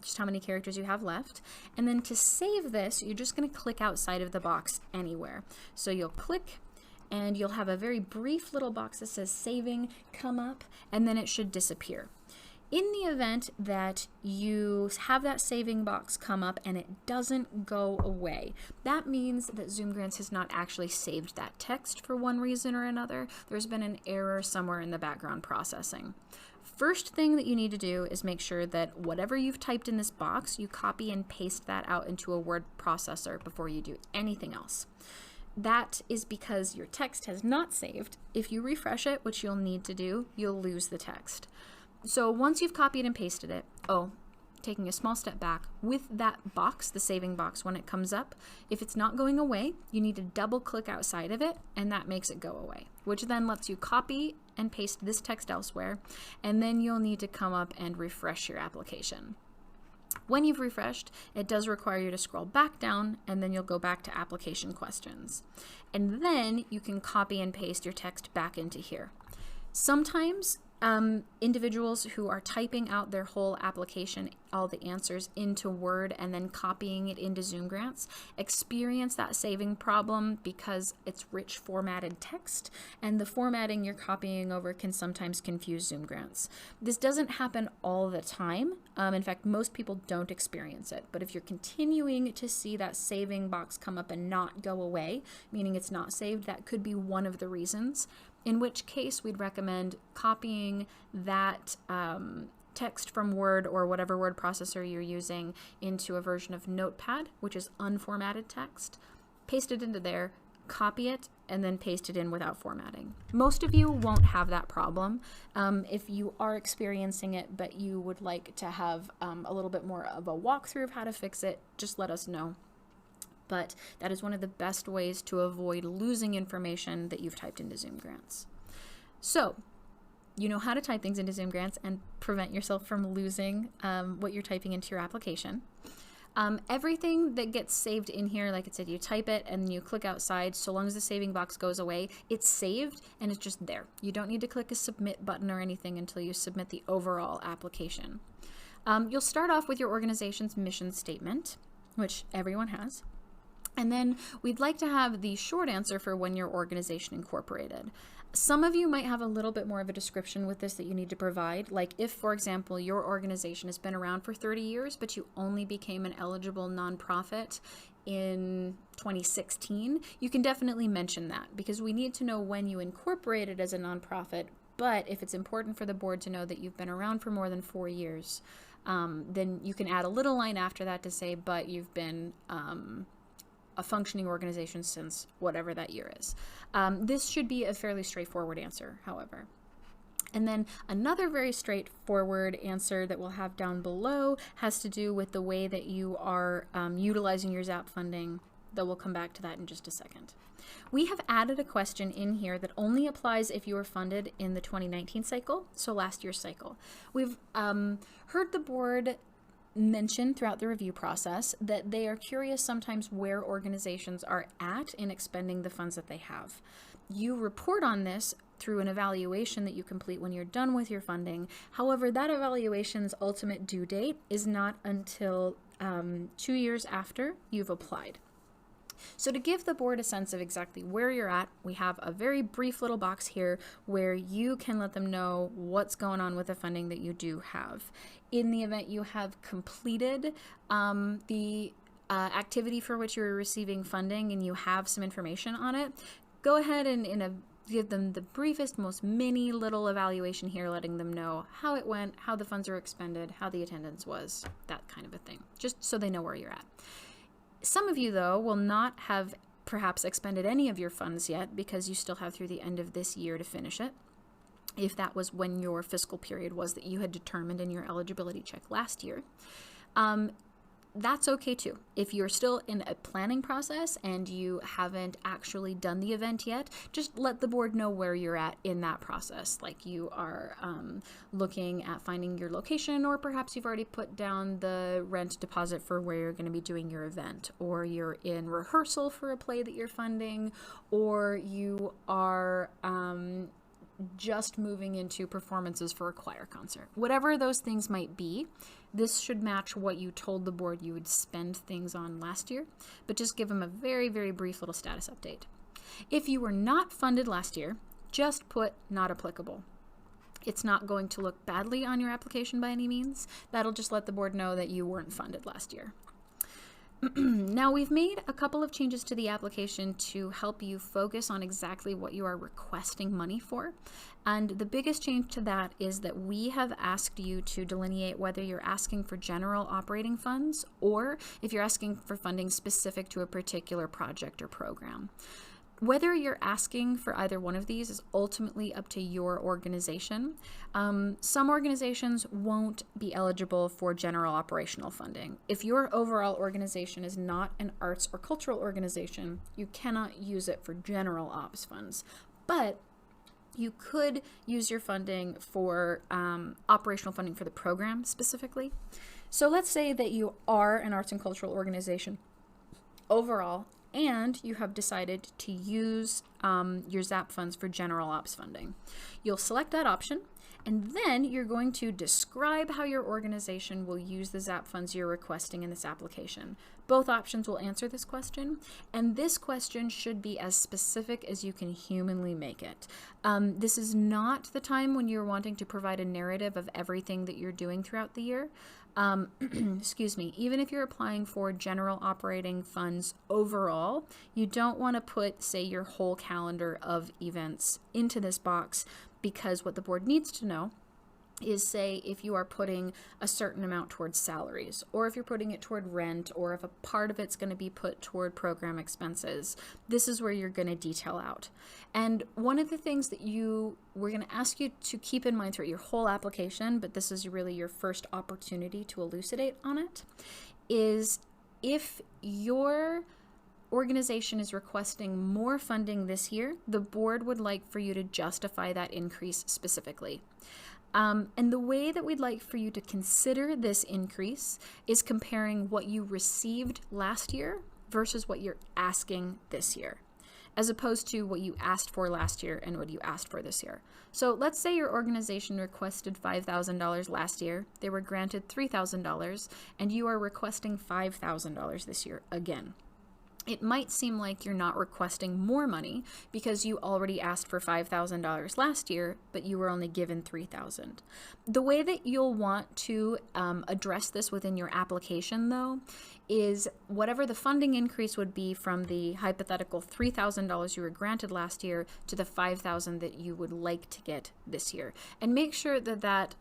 just how many characters you have left. And then to save this, you're just going to click outside of the box anywhere. So you'll click, and you'll have a very brief little box that says saving come up, and then it should disappear. In the event that you have that saving box come up and it doesn't go away, that means that ZoomGrants has not actually saved that text for one reason or another. There's been an error somewhere in the background processing. First thing that you need to do is make sure that whatever you've typed in this box, you copy and paste that out into a word processor before you do anything else. That is because your text has not saved. If you refresh it, which you'll need to do, you'll lose the text. So once you've copied and pasted it, taking a small step back with that box, the saving box, when it comes up. If it's not going away, you need to double click outside of it, and that makes it go away, which then lets you copy and paste this text elsewhere, and then you'll need to come up and refresh your application. When you've refreshed, it does require you to scroll back down, and then you'll go back to application questions. And then you can copy and paste your text back into here. Sometimes individuals who are typing out their whole application, all the answers into Word and then copying it into ZoomGrants, experience that saving problem because it's rich formatted text, and the formatting you're copying over can sometimes confuse ZoomGrants. This doesn't happen all the time. In fact, most people don't experience it. But if you're continuing to see that saving box come up and not go away, meaning it's not saved, that could be one of the reasons. In which case, we'd recommend copying that text from Word or whatever word processor you're using into a version of Notepad, which is unformatted text. Paste it into there, copy it, and then paste it in without formatting. Most of you won't have that problem. If you are experiencing it, but you would like to have a little bit more of a walkthrough of how to fix it, just let us know. But that is one of the best ways to avoid losing information that you've typed into ZoomGrants. So, you know how to type things into ZoomGrants and prevent yourself from losing what you're typing into your application. Everything that gets saved in here, like I said, you type it and you click outside. So long as the saving box goes away, it's saved and it's just there. You don't need to click a submit button or anything until you submit the overall application. You'll start off with your organization's mission statement, which everyone has. And then we'd like to have the short answer for when your organization incorporated. Some of you might have a little bit more of a description with this that you need to provide. Like if, for example, your organization has been around for 30 years, but you only became an eligible nonprofit in 2016, you can definitely mention that because we need to know when you incorporated as a nonprofit. But if it's important for the board to know that you've been around for more than 4 years, then you can add a little line after that to say, but you've been a functioning organization since whatever that year is. This should be a fairly straightforward answer, however. And then another very straightforward answer that we'll have down below has to do with the way that you are utilizing your ZAP funding, though we'll come back to that in just a second. We have added a question in here that only applies if you were funded in the 2019 cycle, so last year's cycle. We've heard the board mention throughout the review process that they are curious sometimes where organizations are at in expending the funds that they have. You report on this through an evaluation that you complete when you're done with your funding. However, that evaluation's ultimate due date is not until 2 years after you've applied. So to give the board a sense of exactly where you're at, we have a very brief little box here where you can let them know what's going on with the funding that you do have. In the event you have completed the activity for which you're receiving funding and you have some information on it, go ahead and give them the briefest, most mini little evaluation here, letting them know how it went, how the funds are expended, how the attendance was, that kind of a thing, just so they know where you're at. Some of you, though, will not have perhaps expended any of your funds yet because you still have through the end of this year to finish it, if that was when your fiscal period was that you had determined in your eligibility check last year. That's okay too. If you're still in a planning process and you haven't actually done the event yet, just let the board know where you're at in that process. Like you are looking at finding your location, or perhaps you've already put down the rent deposit for where you're going to be doing your event, or you're in rehearsal for a play that you're funding, or you are just moving into performances for a choir concert. Whatever those things might be, this should match what you told the board you would spend things on last year, but just give them a very, very brief little status update. If you were not funded last year, just put not applicable. It's not going to look badly on your application by any means. That'll just let the board know that you weren't funded last year. Now, we've made a couple of changes to the application to help you focus on exactly what you are requesting money for. And the biggest change to that is that we have asked you to delineate whether you're asking for general operating funds or if you're asking for funding specific to a particular project or program. Whether you're asking for either one of these is ultimately up to your organization. Some organizations won't be eligible for general operational funding. If your overall organization is not an arts or cultural organization, you cannot use it for general ops funds. But you could use your funding for operational funding for the program specifically. So let's say that you are an arts and cultural organization overall, and you have decided to use your ZAP funds for general ops funding. You'll select that option, and then you're going to describe how your organization will use the ZAP funds you're requesting in this application. Both options will answer this question, and this question should be as specific as you can humanly make it. This is not the time when you're wanting to provide a narrative of everything that you're doing throughout the year. Excuse me, even if you're applying for general operating funds overall, you don't want to put, say, your whole calendar of events into this box, because what the board needs to know is, say, if you are putting a certain amount towards salaries, or if you're putting it toward rent, or if a part of it's going to be put toward program expenses, this is where you're going to detail out. And one of the things that we're going to ask you to keep in mind throughout your whole application, but this is really your first opportunity to elucidate on it, is if your organization is requesting more funding this year, the board would like for you to justify that increase specifically. And the way that we'd like for you to consider this increase is comparing what you received last year versus what you're asking this year, as opposed to what you asked for last year and what you asked for this year. So let's say your organization requested $5,000 last year, they were granted $3,000, and you are requesting $5,000 this year again. It might seem like you're not requesting more money because you already asked for $5,000 last year, but you were only given $3,000. The way that you'll want to address this within your application, though, is whatever the funding increase would be from the hypothetical $3,000 you were granted last year to the $5,000 that you would like to get this year. And make sure that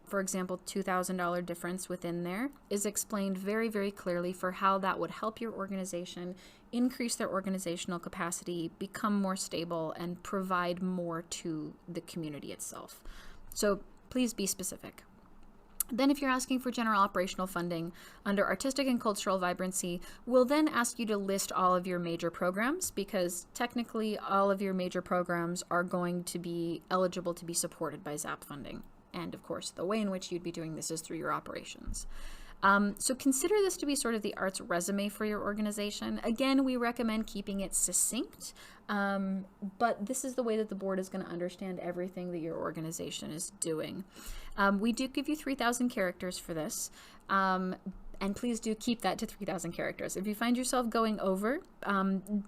for example, $2,000 difference within there is explained very, very clearly for how that would help your organization increase their organizational capacity, become more stable, and provide more to the community itself. So please be specific. Then if you're asking for general operational funding under artistic and cultural vibrancy, we'll then ask you to list all of your major programs, because technically all of your major programs are going to be eligible to be supported by ZAP funding. And of course, the way in which you'd be doing this is through your operations. So consider this to be sort of the arts resume for your organization. Again, we recommend keeping it succinct, but this is the way that the board is going to understand everything that your organization is doing. We do give you 3,000 characters for this. And please do keep that to 3,000 characters. If you find yourself going over,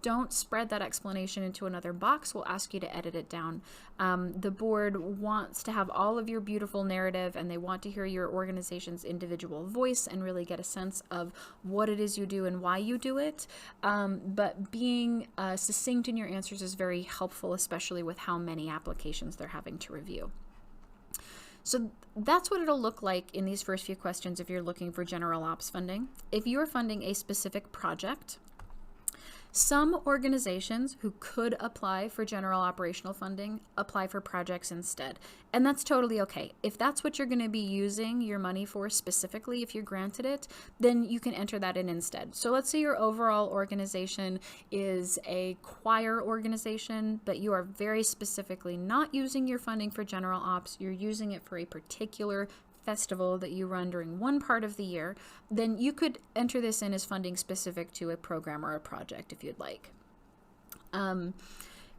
don't spread that explanation into another box. We'll ask you to edit it down. The board wants to have all of your beautiful narrative, and they want to hear your organization's individual voice and really get a sense of what it is you do and why you do it. But being succinct in your answers is very helpful, especially with how many applications they're having to review. So that's what it'll look like in these first few questions if you're looking for general ops funding. If you're funding a specific project, some organizations who could apply for general operational funding apply for projects instead, and that's totally okay. If that's what you're going to be using your money for specifically, if you're granted it, then you can enter that in instead. So let's say your overall organization is a choir organization, but you are very specifically not using your funding for general ops, you're using it for a particular festival that you run during one part of the year, then you could enter this in as funding specific to a program or a project if you'd like.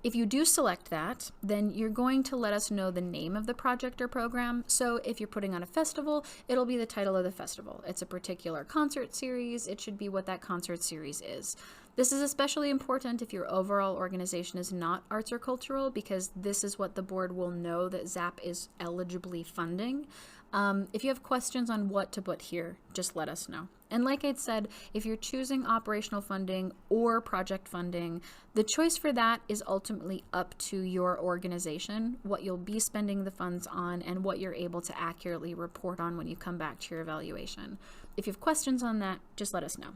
If you do select that, then you're going to let us know the name of the project or program. So if you're putting on a festival, it'll be the title of the festival. It's a particular concert series. It should be what that concert series is. This is especially important if your overall organization is not arts or cultural, because this is what the board will know that ZAP is eligibly funding. If you have questions on what to put here, just let us know. And like I'd said, if you're choosing operational funding or project funding, the choice for that is ultimately up to your organization, what you'll be spending the funds on, and what you're able to accurately report on when you come back to your evaluation. If you have questions on that, just let us know.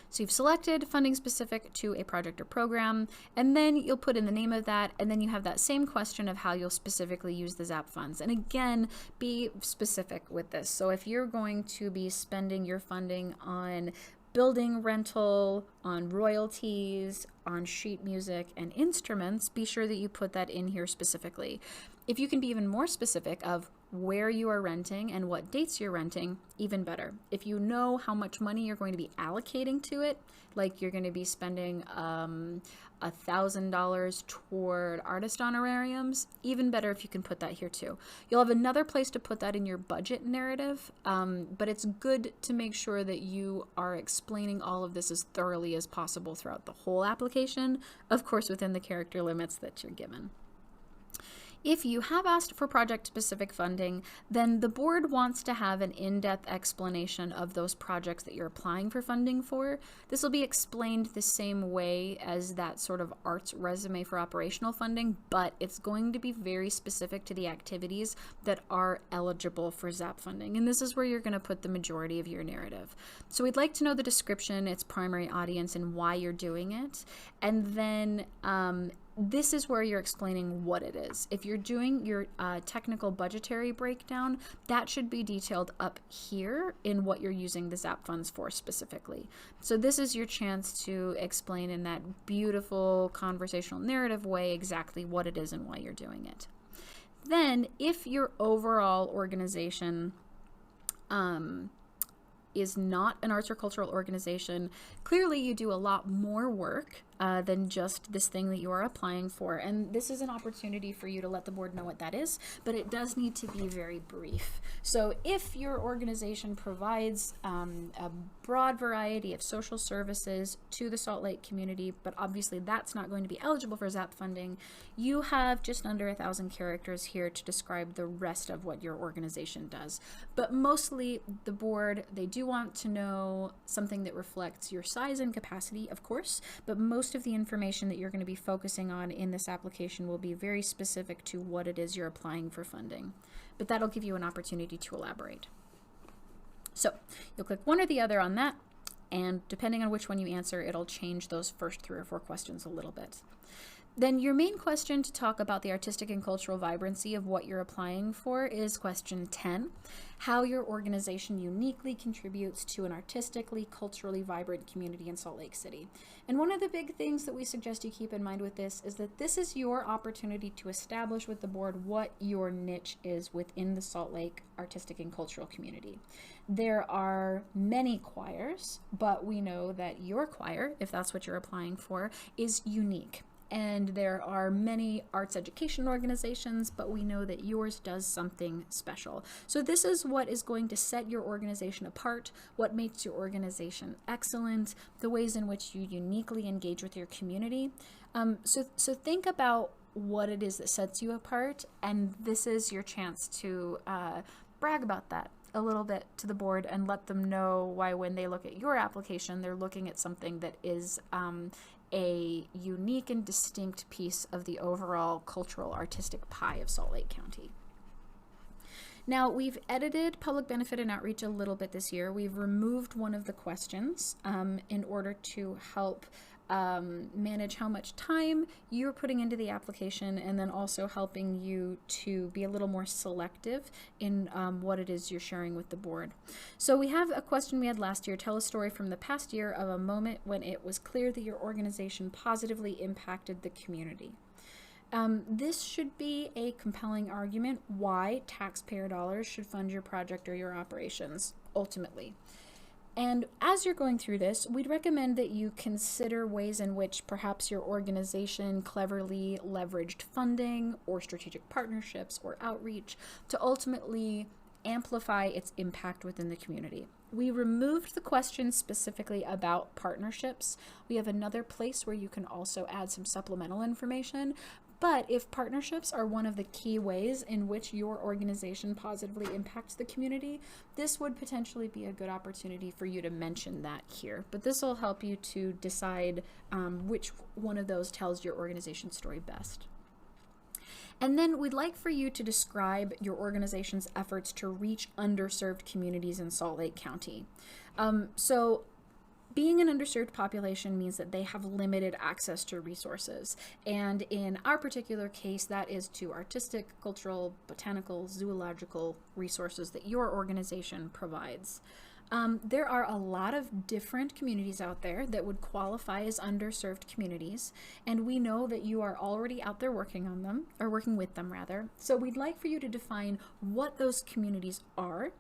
So you've selected funding specific to a project or program, and then you'll put in the name of that, and then you have that same question of how you'll specifically use the ZAP funds. And again, be specific with this. So if you're going to be spending your funding on building rental, on royalties, on sheet music and instruments, be sure that you put that in here specifically. If you can be even more specific of where you are renting and what dates you're renting, even better. If you know how much money you're going to be allocating to it, like you're going to be spending $1,000 toward artist honorariums, even better if you can put that here too. You'll have another place to put that in your budget narrative, but it's good to make sure that you are explaining all of this as thoroughly as possible throughout the whole application, of course within the character limits that you're given. If you have asked for project-specific funding, then the board wants to have an in-depth explanation of those projects that you're applying for funding for. This will be explained the same way as that sort of arts resume for operational funding, but it's going to be very specific to the activities that are eligible for ZAP funding. And this is where you're going to put the majority of your narrative. So we'd like to know the description, its primary audience, and why you're doing it. And then this is where you're explaining what it is. If you're doing your technical budgetary breakdown, that should be detailed up here in what you're using the ZAP funds for specifically. So this is your chance to explain in that beautiful conversational narrative way exactly what it is and why you're doing it. Then, if your overall organization is not an arts or cultural organization, clearly you do a lot more work than just this thing that you are applying for. And this is an opportunity for you to let the board know what that is, but it does need to be very brief. So if your organization provides a broad variety of social services to the Salt Lake community, but obviously that's not going to be eligible for ZAP funding, you have just under 1,000 characters here to describe the rest of what your organization does. But mostly the board, they do want to know something that reflects your size and capacity, of course, but most of the information that you're going to be focusing on in this application will be very specific to what it is you're applying for funding. But that'll give you an opportunity to elaborate. So you'll click one or the other on that, and depending on which one you answer, it'll change those first 3 or 4 questions a little bit. Then your main question to talk about the artistic and cultural vibrancy of what you're applying for is question 10, how your organization uniquely contributes to an artistically, culturally vibrant community in Salt Lake City. And one of the big things that we suggest you keep in mind with this is that this is your opportunity to establish with the board what your niche is within the Salt Lake artistic and cultural community. There are many choirs, but we know that your choir, if that's what you're applying for, is unique. And there are many arts education organizations, but we know that yours does something special. So this is what is going to set your organization apart, what makes your organization excellent, the ways in which you uniquely engage with your community. So think about what it is that sets you apart, and this is your chance to brag about that a little bit to the board and let them know why when they look at your application, they're looking at something that is a unique and distinct piece of the overall cultural artistic pie of Salt Lake County. Now, we've edited public benefit and outreach a little bit this year. We've removed one of the questions in order to help manage how much time you're putting into the application, and then also helping you to be a little more selective in what it is you're sharing with the board. So we have a question we had last year: tell a story from the past year of a moment when it was clear that your organization positively impacted the community. This should be a compelling argument why taxpayer dollars should fund your project or your operations, ultimately. And as you're going through this, we'd recommend that you consider ways in which perhaps your organization cleverly leveraged funding or strategic partnerships or outreach to ultimately amplify its impact within the community. We removed the question specifically about partnerships. We have another place where you can also add some supplemental information. But if partnerships are one of the key ways in which your organization positively impacts the community, this would potentially be a good opportunity for you to mention that here. But this will help you to decide which one of those tells your organization's story best. And then we'd like for you to describe your organization's efforts to reach underserved communities in Salt Lake County. So Being an underserved population means that they have limited access to resources. And in our particular case, that is to artistic, cultural, botanical, zoological resources that your organization provides. There are a lot of different communities out there that would qualify as underserved communities, and we know that you are already out there working on them, or working with them rather. So we'd like for you to define what those communities are,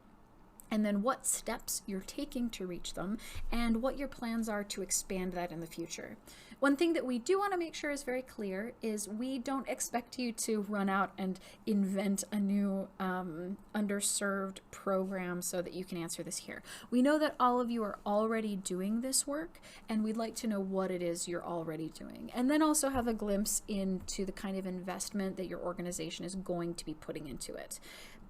and then what steps you're taking to reach them, and what your plans are to expand that in the future. One thing that we do want to make sure is very clear is we don't expect you to run out and invent a new underserved program so that you can answer this here. We know that all of you are already doing this work, and we'd like to know what it is you're already doing, and then also have a glimpse into the kind of investment that your organization is going to be putting into it.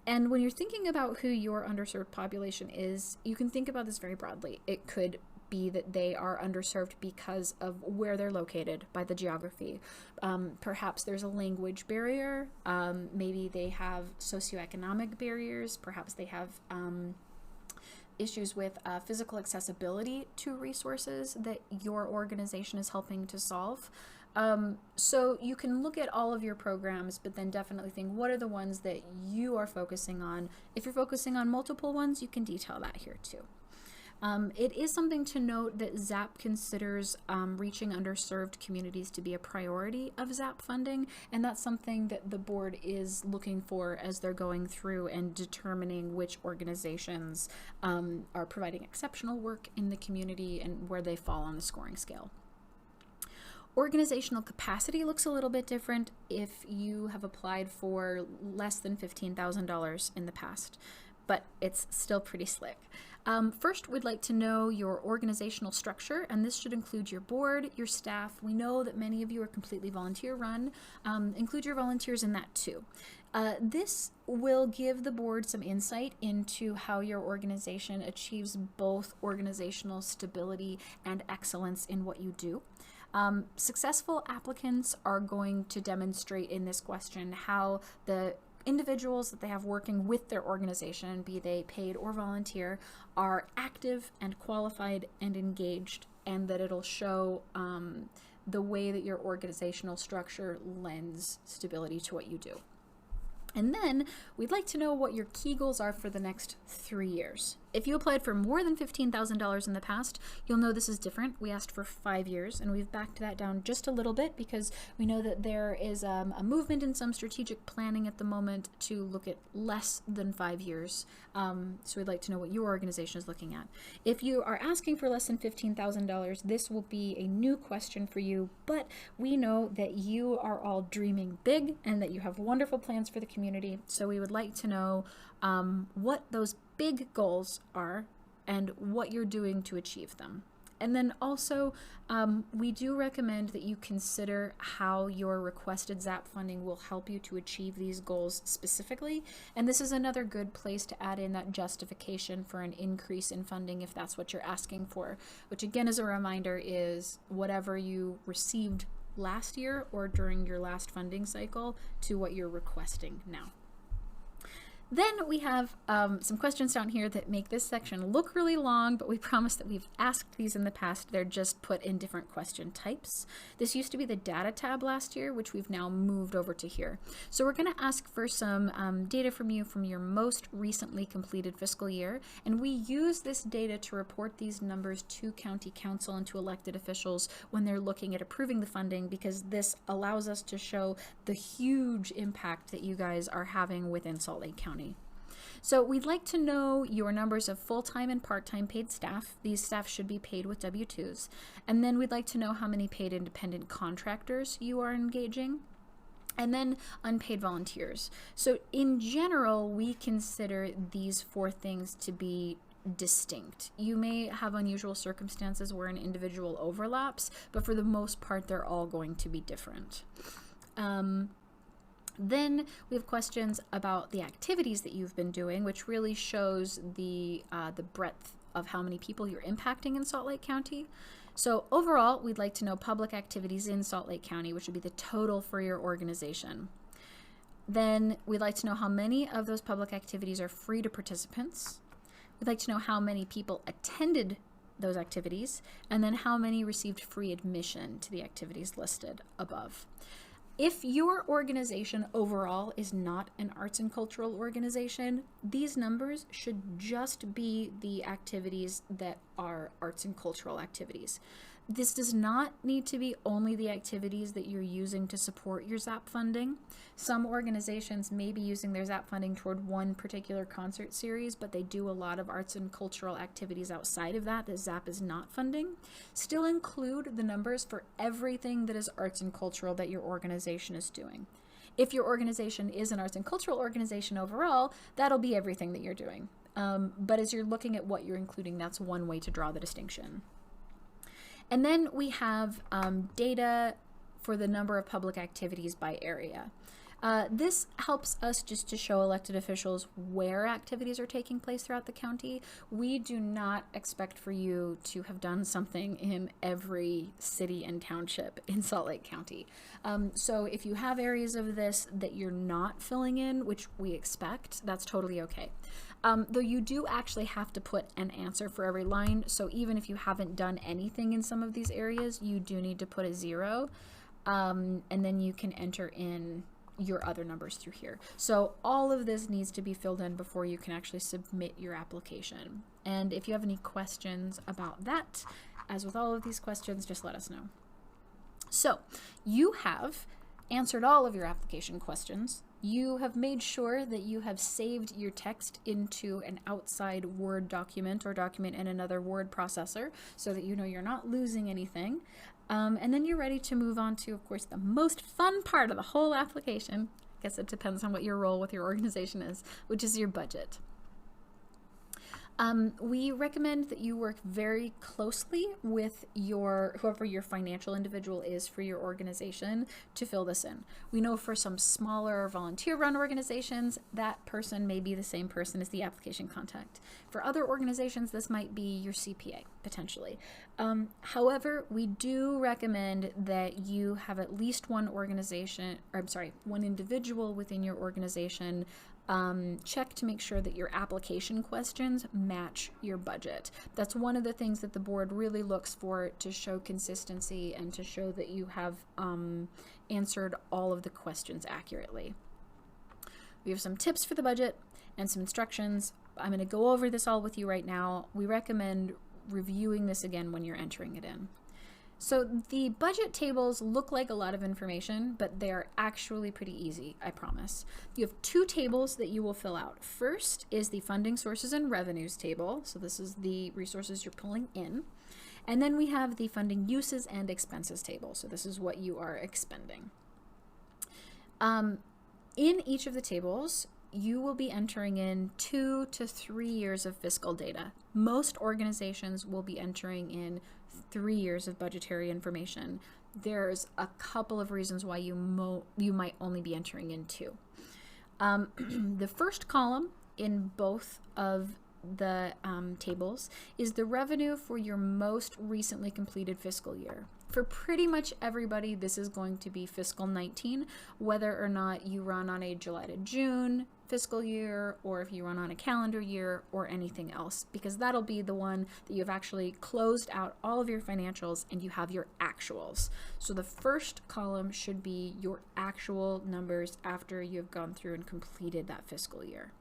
And when you're thinking about who your underserved population is, you can think about this very broadly. It could be that they are underserved because of where they're located, by the geography. Perhaps there's a language barrier. Maybe they have socioeconomic barriers. Perhaps they have issues with physical accessibility to resources that your organization is helping to solve. So you can look at all of your programs, but then definitely think, what are the ones that you are focusing on? If you're focusing on multiple ones, you can detail that here too. It is something to note that ZAP considers reaching underserved communities to be a priority of ZAP funding, and that's something that the board is looking for as they're going through and determining which organizations are providing exceptional work in the community and where they fall on the scoring scale. Organizational capacity looks a little bit different if you have applied for less than $15,000 in the past, but it's still pretty slick. First, we'd like to know your organizational structure, and this should include your board, your staff. We know that many of you are completely volunteer run. Include your volunteers in that too. This will give the board some insight into how your organization achieves both organizational stability and excellence in what you do. Successful applicants are going to demonstrate in this question how the individuals that they have working with their organization, be they paid or volunteer, are active and qualified and engaged, and that it'll show the way that your organizational structure lends stability to what you do. And then we'd like to know what your key goals are for the next 3 years. If you applied for more than $15,000 in the past, you'll know this is different. We asked for 5 years, and we've backed that down just a little bit because we know that there is a movement in some strategic planning at the moment to look at less than 5 years. So we'd like to know what your organization is looking at. If you are asking for less than $15,000, this will be a new question for you, but we know that you are all dreaming big and that you have wonderful plans for the community. So we would like to know what those big goals are and what you're doing to achieve them. And then also, we do recommend that you consider how your requested ZAP funding will help you to achieve these goals specifically. And this is another good place to add in that justification for an increase in funding if that's what you're asking for, which again, as a reminder, is whatever you received last year or during your last funding cycle to what you're requesting now. Then we have some questions down here that make this section look really long, but we promise that we've asked these in the past. They're just put in different question types. This used to be the data tab last year, which we've now moved over to here. So we're going to ask for some data from you from your most recently completed fiscal year, and we use this data to report these numbers to county council and to elected officials when they're looking at approving the funding, because this allows us to show the huge impact that you guys are having within Salt Lake County. So we'd like to know your numbers of full-time and part-time paid staff. These staff should be paid with W-2s. And then we'd like to know how many paid independent contractors you are engaging. And then unpaid volunteers. So in general, we consider these 4 things to be distinct. You may have unusual circumstances where an individual overlaps, but for the most part, they're all going to be different. Then we have questions about the activities that you've been doing, which really shows the breadth of how many people you're impacting in Salt Lake County. So overall, we'd like to know public activities in Salt Lake County, which would be the total for your organization. Then we'd like to know how many of those public activities are free to participants. We'd like to know how many people attended those activities, and then how many received free admission to the activities listed above. If your organization overall is not an arts and cultural organization, these numbers should just be the activities that are arts and cultural activities. This does not need to be only the activities that you're using to support your ZAP funding. Some organizations may be using their ZAP funding toward one particular concert series, but they do a lot of arts and cultural activities outside of that ZAP is not funding. Still include the numbers for everything that is arts and cultural that your organization is doing. If your organization is an arts and cultural organization overall, that'll be everything that you're doing. But as you're looking at what you're including, that's one way to draw the distinction. And then we have data for the number of public activities by area. This helps us just to show elected officials where activities are taking place throughout the county. We do not expect for you to have done something in every city and township in Salt Lake County. So if you have areas of this that you're not filling in, which we expect, that's totally okay. Though you do actually have to put an answer for every line, so even if you haven't done anything in some of these areas, you do need to put a 0, and then you can enter in your other numbers through here. So all of this needs to be filled in before you can actually submit your application. And if you have any questions about that, as with all of these questions, just let us know. So you have answered all of your application questions. You have made sure that you have saved your text into an outside Word document or document in another word processor so that you know you're not losing anything. And then you're ready to move on to, of course, the most fun part of the whole application. I guess it depends on what your role with your organization is, which is your budget. We recommend that you work very closely with whoever your financial individual is for your organization to fill this in. We know for some smaller volunteer-run organizations, that person may be the same person as the application contact. For other organizations, this might be your CPA, potentially. However, we do recommend that you have at least one individual within your organization check to make sure that your application questions match your budget. That's one of the things that the board really looks for to show consistency and to show that you have answered all of the questions accurately. We have some tips for the budget and some instructions. I'm going to go over this all with you right now. We recommend reviewing this again when you're entering it in. So the budget tables look like a lot of information, but they're actually pretty easy, I promise. You have 2 tables that you will fill out. First is the funding sources and revenues table. So this is the resources you're pulling in. And then we have the funding uses and expenses table. So this is what you are expending. In each of the tables, you will be entering in 2 to 3 years of fiscal data. Most organizations will be entering in 3 years of budgetary information. There's a couple of reasons why you might only be entering in 2. The first column in both of the tables is the revenue for your most recently completed fiscal year. For pretty much everybody, this is going to be fiscal 19, whether or not you run on a July to June fiscal year, or if you run on a calendar year or anything else, because that'll be the one that you've actually closed out all of your financials and you have your actuals. So the first column should be your actual numbers after you've gone through and completed that fiscal year.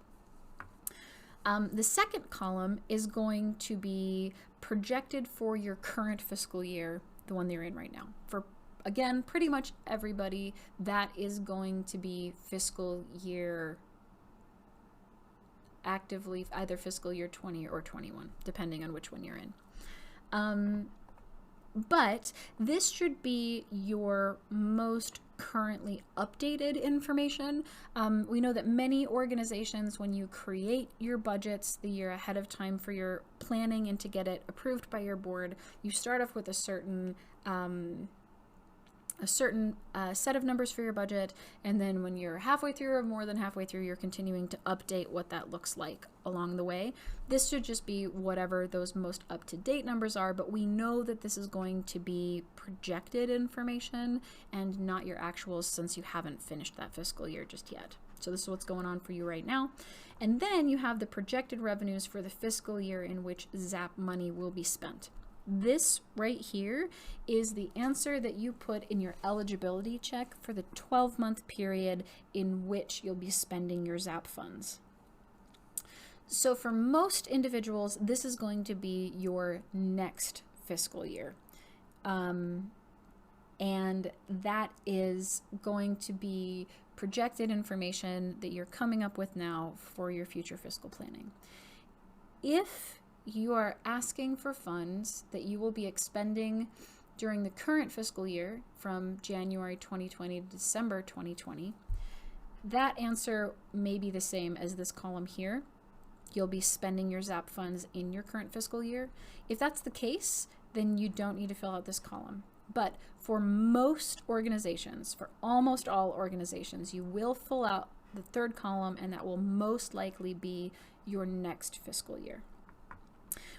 The second column is going to be projected for your current fiscal year, the one that you're in right now. For, again, pretty much everybody, that is going to be fiscal year actively, either fiscal year 20 or 21, depending on which one you're in. But this should be your most currently updated information. We know that many organizations, when you create your budgets the year ahead of time for your planning and to get it approved by your board, you start off with a certain set of numbers for your budget, and then when you're halfway through or more than halfway through, you're continuing to update what that looks like along the way. This should just be whatever those most up-to-date numbers are, but we know that this is going to be projected information and not your actuals, since you haven't finished that fiscal year just yet. So this is what's going on for you right now. And then you have the projected revenues for the fiscal year in which ZAP money will be spent. This right here is the answer that you put in your eligibility check for the 12-month period in which you'll be spending your ZAP funds. So for most individuals, this is going to be your next fiscal year. And that is going to be projected information that you're coming up with now for your future fiscal planning. If you are asking for funds that you will be expending during the current fiscal year from January 2020 to December 2020, that answer may be the same as this column here. You'll be spending your ZAP funds in your current fiscal year. If that's the case, then you don't need to fill out this column. But for most organizations, for almost all organizations, you will fill out the third column, and that will most likely be your next fiscal year.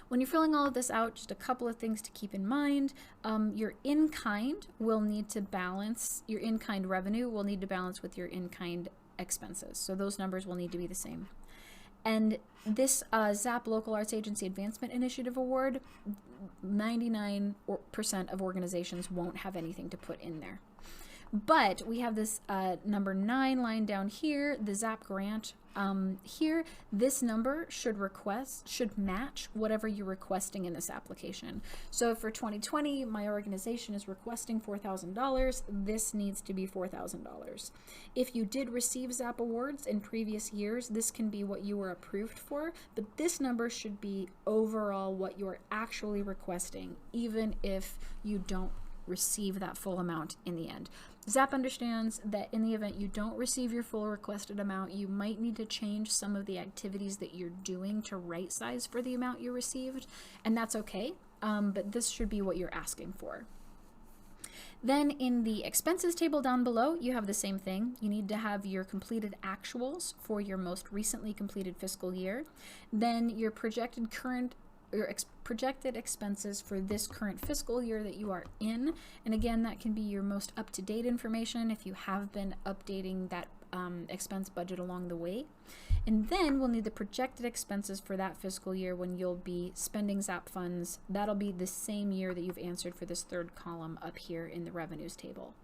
When you're filling all of this out, just a couple of things to keep in mind. Your in-kind will need to balance, your in-kind revenue will need to balance with your in-kind expenses. So those numbers will need to be the same. And this ZAP Local Arts Agency Advancement Initiative Award, 99% of organizations won't have anything to put in there. But we have this number 9 line down here, the ZAP grant. Here, this number should match whatever you're requesting in this application. So for 2020, my organization is requesting $4,000. This needs to be $4,000. If you did receive ZAP awards in previous years, this can be what you were approved for, but this number should be overall what you're actually requesting, even if you don't receive that full amount in the end. ZAP understands that in the event you don't receive your full requested amount, you might need to change some of the activities that you're doing to right size for the amount you received, and that's okay, but this should be what you're asking for. Then in the expenses table down below, you have the same thing. You need to have your completed actuals for your most recently completed fiscal year, then your projected expenses for this current fiscal year that you are in. And again, that can be your most up-to-date information if you have been updating that expense budget along the way. And then we'll need the projected expenses for that fiscal year when you'll be spending ZAP funds. That'll be the same year that you've answered for this third column up here in the revenues table.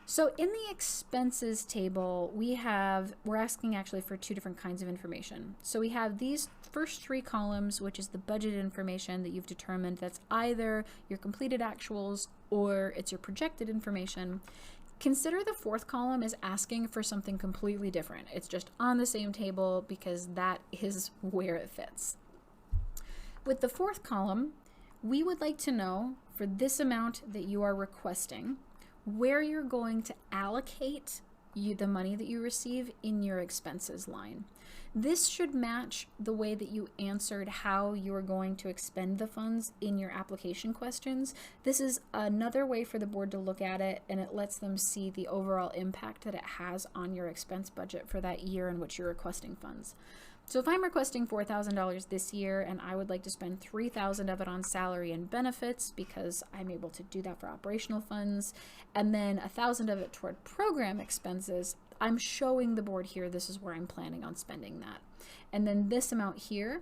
So in the expenses table, we're asking actually for two different kinds of information. So we have these first 3 columns, which is the budget information that you've determined. That's either your completed actuals or it's your projected information. Consider the 4th column as asking for something completely different. It's just on the same table because that is where it fits. With the 4th column, we would like to know for this amount that you are requesting, where you're going to allocate the money that you receive in your expenses line. This should match the way that you answered how you are going to expend the funds in your application questions. This is another way for the board to look at it, and it lets them see the overall impact that it has on your expense budget for that year in which you're requesting funds. So if I'm requesting $4,000 this year and I would like to spend $3,000 of it on salary and benefits because I'm able to do that for operational funds, and then $1,000 of it toward program expenses, I'm showing the board here this is where I'm planning on spending that. And then this amount here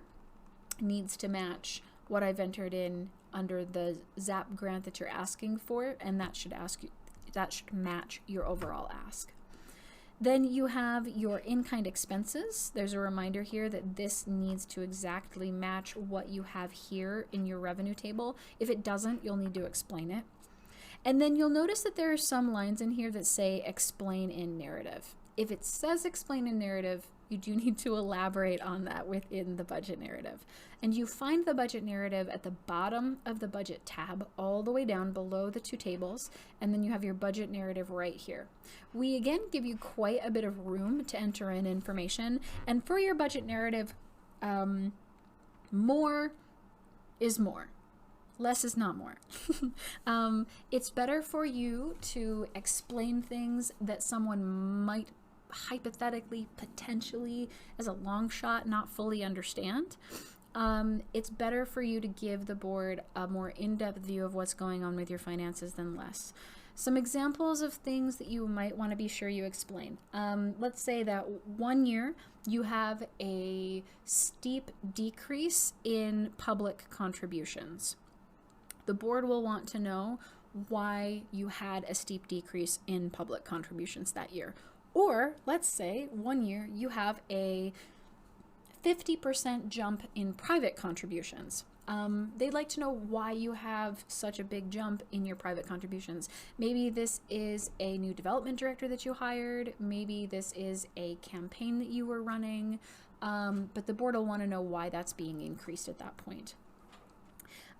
needs to match what I've entered in under the ZAP grant that you're asking for, and that should match your overall ask. Then you have your in-kind expenses. There's a reminder here that this needs to exactly match what you have here in your revenue table. If it doesn't, you'll need to explain it. And then you'll notice that there are some lines in here that say explain in narrative. If it says explain in narrative, you do need to elaborate on that within the budget narrative. And you find the budget narrative at the bottom of the budget tab, all the way down below the 2 tables, and then you have your budget narrative right here. We again give you quite a bit of room to enter in information, and for your budget narrative, more is more. Less is not more. It's better for you to explain things that someone might hypothetically, potentially, as a long shot, not fully understand. It's better for you to give the board a more in-depth view of what's going on with your finances than less. Some examples of things that you might want to be sure you explain. Let's say that 1 year you have a steep decrease in public contributions. The board will want to know why you had a steep decrease in public contributions that year. Or let's say 1 year you have a 50% jump in private contributions. They'd like to know why you have such a big jump in your private contributions. Maybe this is a new development director that you hired. Maybe this is a campaign that you were running. But the board will want to know why that's being increased at that point.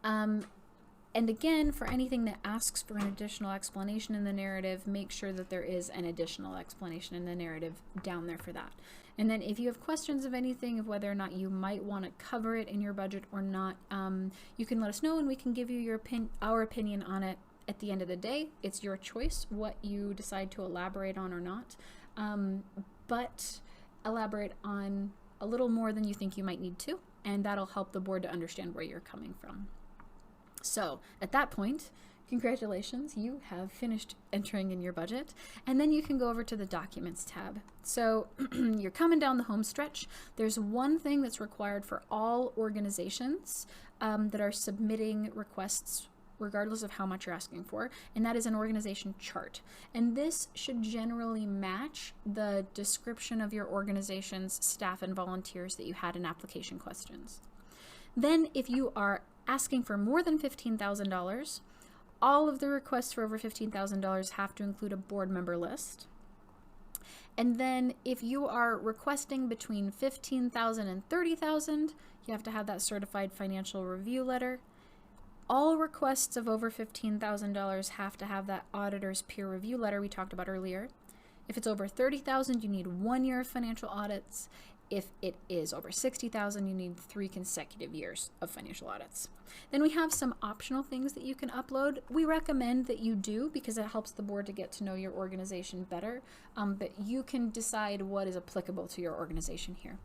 And again, for anything that asks for an additional explanation in the narrative, make sure that there is an additional explanation in the narrative down there for that. And then if you have questions of anything, of whether or not you might want to cover it in your budget or not, you can let us know and we can give you our opinion on it at the end of the day. It's your choice what you decide to elaborate on or not, but elaborate on a little more than you think you might need to, and that'll help the board to understand where you're coming from. So at that point, congratulations, you have finished entering in your budget, and then you can go over to the Documents tab. So you're coming down the home stretch. There's one thing that's required for all organizations that are submitting requests regardless of how much you're asking for, and that is an organization chart. And this should generally match the description of your organization's staff and volunteers that you had in application questions. Then if you are asking for more than $15,000, all of the requests for over $15,000 have to include a board member list. And then if you are requesting between $15,000 and $30,000, you have to have that certified financial review letter. All requests of over $15,000 have to have that auditor's peer review letter we talked about earlier. If it's over $30,000, you need 1 year of financial audits. If it is over $60,000, you need 3 consecutive years of financial audits. Then we have some optional things that you can upload. We recommend that you do because it helps the board to get to know your organization better, but you can decide what is applicable to your organization here.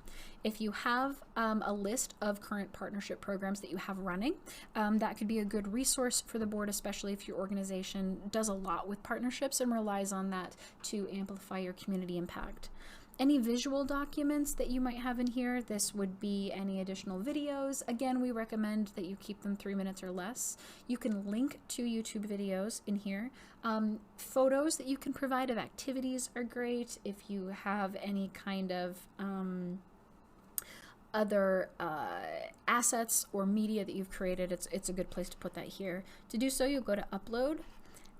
If you have a list of current partnership programs that you have running, that could be a good resource for the board, especially if your organization does a lot with partnerships and relies on that to amplify your community impact. Any visual documents that you might have in here, this would be any additional videos. Again, we recommend that you keep them 3 minutes or less. You can link to YouTube videos in here. Photos that you can provide of activities are great. If you have any kind of other assets or media that you've created, it's a good place to put that here. To do so, you'll go to Upload.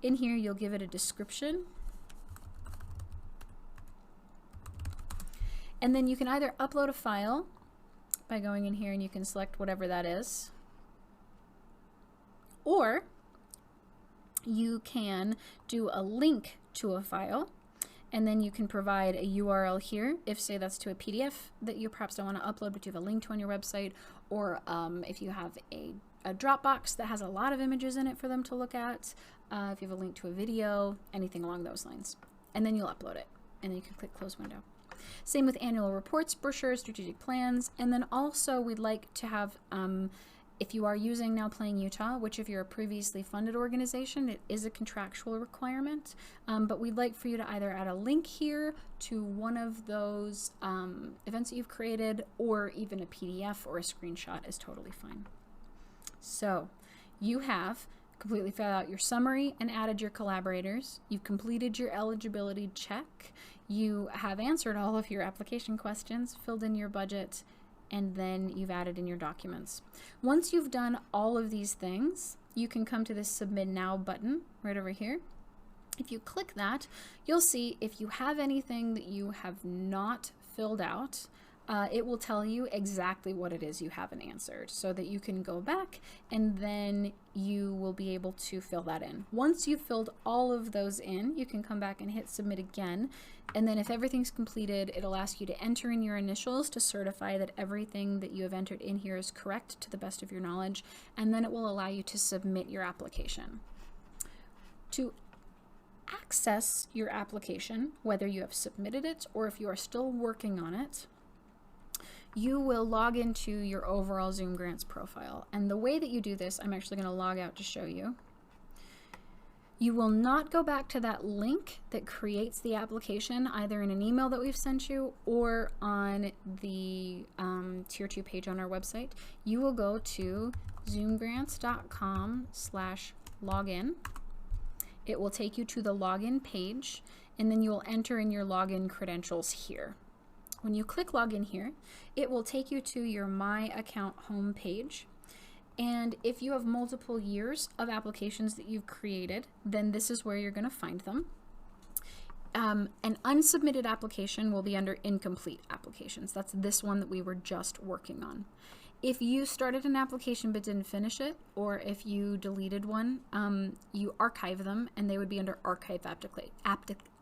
In here, you'll give it a description. And then you can either upload a file by going in here and you can select whatever that is, or you can do a link to a file and then you can provide a URL here if, say, that's to a PDF that you perhaps don't want to upload but you have a link to on your website, or if you have a Dropbox that has a lot of images in it for them to look at, if you have a link to a video, anything along those lines. And then you'll upload it and then you can click Close Window. Same with annual reports, brochures, strategic plans, and then also we'd like to have, if you are using Now Playing Utah, which if you're a previously funded organization, it is a contractual requirement, but we'd like for you to either add a link here to one of those events that you've created, or even a PDF or a screenshot is totally fine. So you have completely filled out your summary and added your collaborators. You've completed your eligibility check. You have answered all of your application questions, filled in your budget, and then you've added in your documents. Once you've done all of these things, you can come to this Submit Now button right over here. If you click that, you'll see if you have anything that you have not filled out, it will tell you exactly what it is you haven't answered so that you can go back and then you will be able to fill that in. Once you've filled all of those in, you can come back and hit Submit again, and then if everything's completed, it'll ask you to enter in your initials to certify that everything that you have entered in here is correct to the best of your knowledge, and then it will allow you to submit your application. To access your application, whether you have submitted it or if you are still working on it, you will log into your overall ZoomGrants profile. And the way that you do this, I'm actually going to log out to show you. You will not go back to that link that creates the application, either in an email that we've sent you or on the Tier 2 page on our website. You will go to zoomgrants.com/login. It will take you to the login page, and then you will enter in your login credentials here. When you click login here, it will take you to your My Account home page. And if you have multiple years of applications that you've created, then this is where you're going to find them. An unsubmitted application will be under incomplete applications. That's this one that we were just working on. If you started an application but didn't finish it, or if you deleted one, you archive them and they would be under archive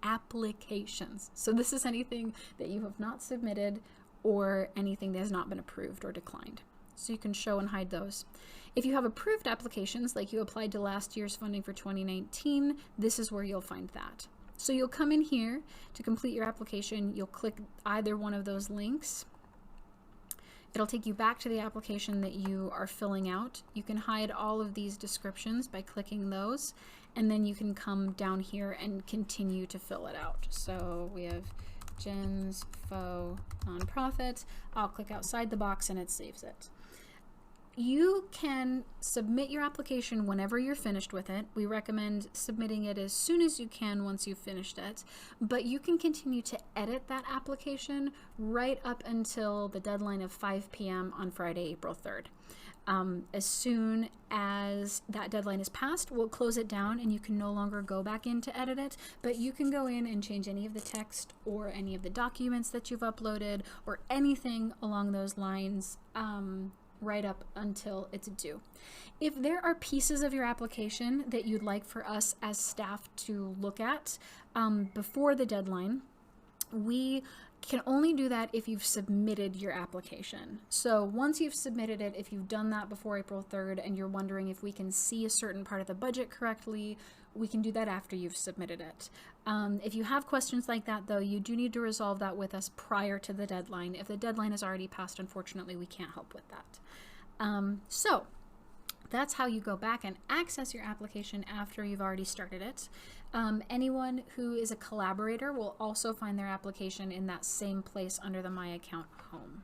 applications. So this is anything that you have not submitted or anything that has not been approved or declined. So you can show and hide those. If you have approved applications, like you applied to last year's funding for 2019, this is where you'll find that. So you'll come in here to complete your application. You'll click either one of those links. It'll take you back to the application that you are filling out. You can hide all of these descriptions by clicking those, and then you can come down here and continue to fill it out. So we have Jen's Faux Nonprofit. I'll click outside the box and it saves it. You can submit your application whenever you're finished with it. We recommend submitting it as soon as you can once you've finished it, but you can continue to edit that application right up until the deadline of 5 p.m. on Friday, April 3rd. As soon as that deadline is passed, we'll close it down and you can no longer go back in to edit it, but you can go in and change any of the text or any of the documents that you've uploaded or anything along those lines right up until it's due. If there are pieces of your application that you'd like for us as staff to look at before the deadline, we can only do that if you've submitted your application. So once you've submitted it, if you've done that before April 3rd and you're wondering if we can see a certain part of the budget correctly, we can do that after you've submitted it. If you have questions like that, though, you do need to resolve that with us prior to the deadline. If the deadline is already passed, unfortunately, we can't help with that. So that's how you go back and access your application after you've already started it. Anyone who is a collaborator will also find their application in that same place under the My Account home.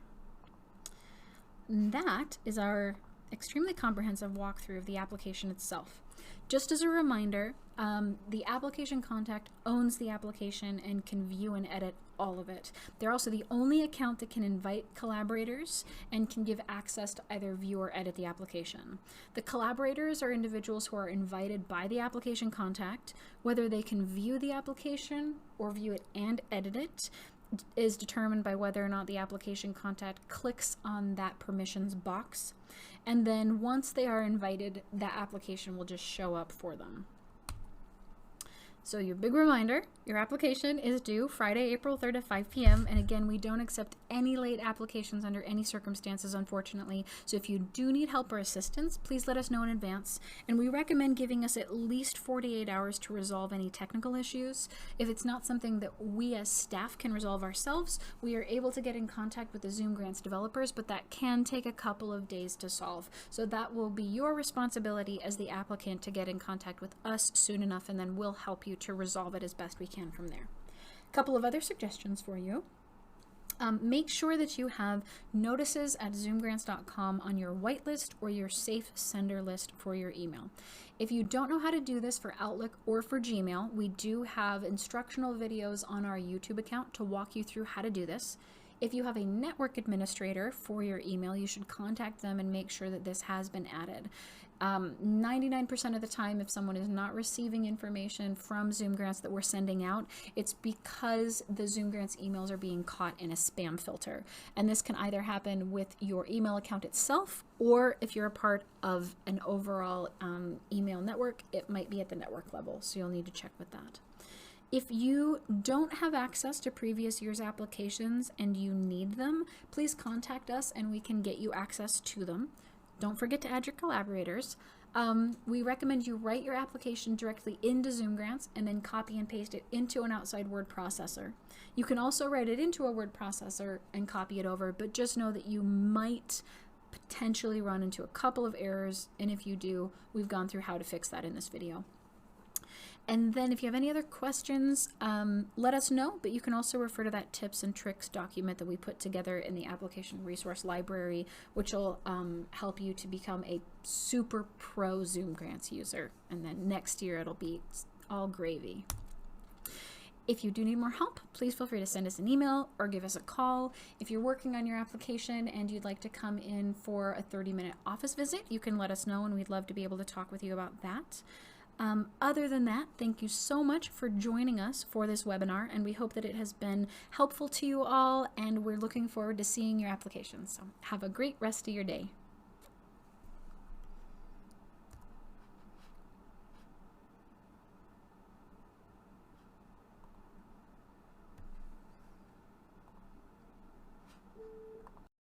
And that is our extremely comprehensive walkthrough of the application itself. Just as a reminder, the application contact owns the application and can view and edit all of it. They're also the only account that can invite collaborators and can give access to either view or edit the application. The collaborators are individuals who are invited by the application contact. Whether they can view the application or view it and edit it is determined by whether or not the application contact clicks on that permissions box. And then once they are invited, that application will just show up for them. So your big reminder, your application is due Friday, April 3rd at 5 p.m. And again, we don't accept any late applications under any circumstances, unfortunately. So if you do need help or assistance, please let us know in advance. And we recommend giving us at least 48 hours to resolve any technical issues. If it's not something that we as staff can resolve ourselves, we are able to get in contact with the ZoomGrants developers, but that can take a couple of days to solve. So that will be your responsibility as the applicant to get in contact with us soon enough, and then we'll help you to resolve it as best we can from there. A couple of other suggestions for you. Make sure that you have notices at zoomgrants.com on your whitelist or your safe sender list for your email. If you don't know how to do this for Outlook or for Gmail, we do have instructional videos on our YouTube account to walk you through how to do this. If you have a network administrator for your email, you should contact them and make sure that this has been added. 99% of the time, if someone is not receiving information from ZoomGrants that we're sending out, it's because the ZoomGrants emails are being caught in a spam filter. And this can either happen with your email account itself, or if you're a part of an overall email network, it might be at the network level. So you'll need to check with that. If you don't have access to previous year's applications and you need them, please contact us and we can get you access to them. Don't forget to add your collaborators. We recommend you write your application directly into ZoomGrants and then copy and paste it into an outside word processor. You can also write it into a word processor and copy it over, but just know that you might potentially run into a couple of errors, and if you do, we've gone through how to fix that in this video. And then if you have any other questions, let us know, but you can also refer to that tips and tricks document that we put together in the application resource library, which will help you to become a super pro ZoomGrants user. And then next year it'll be all gravy. If you do need more help, please feel free to send us an email or give us a call. If you're working on your application and you'd like to come in for a 30-minute office visit, you can let us know, and we'd love to be able to talk with you about that. Other than that, thank you so much for joining us for this webinar, and we hope that it has been helpful to you all, and we're looking forward to seeing your applications. So have a great rest of your day.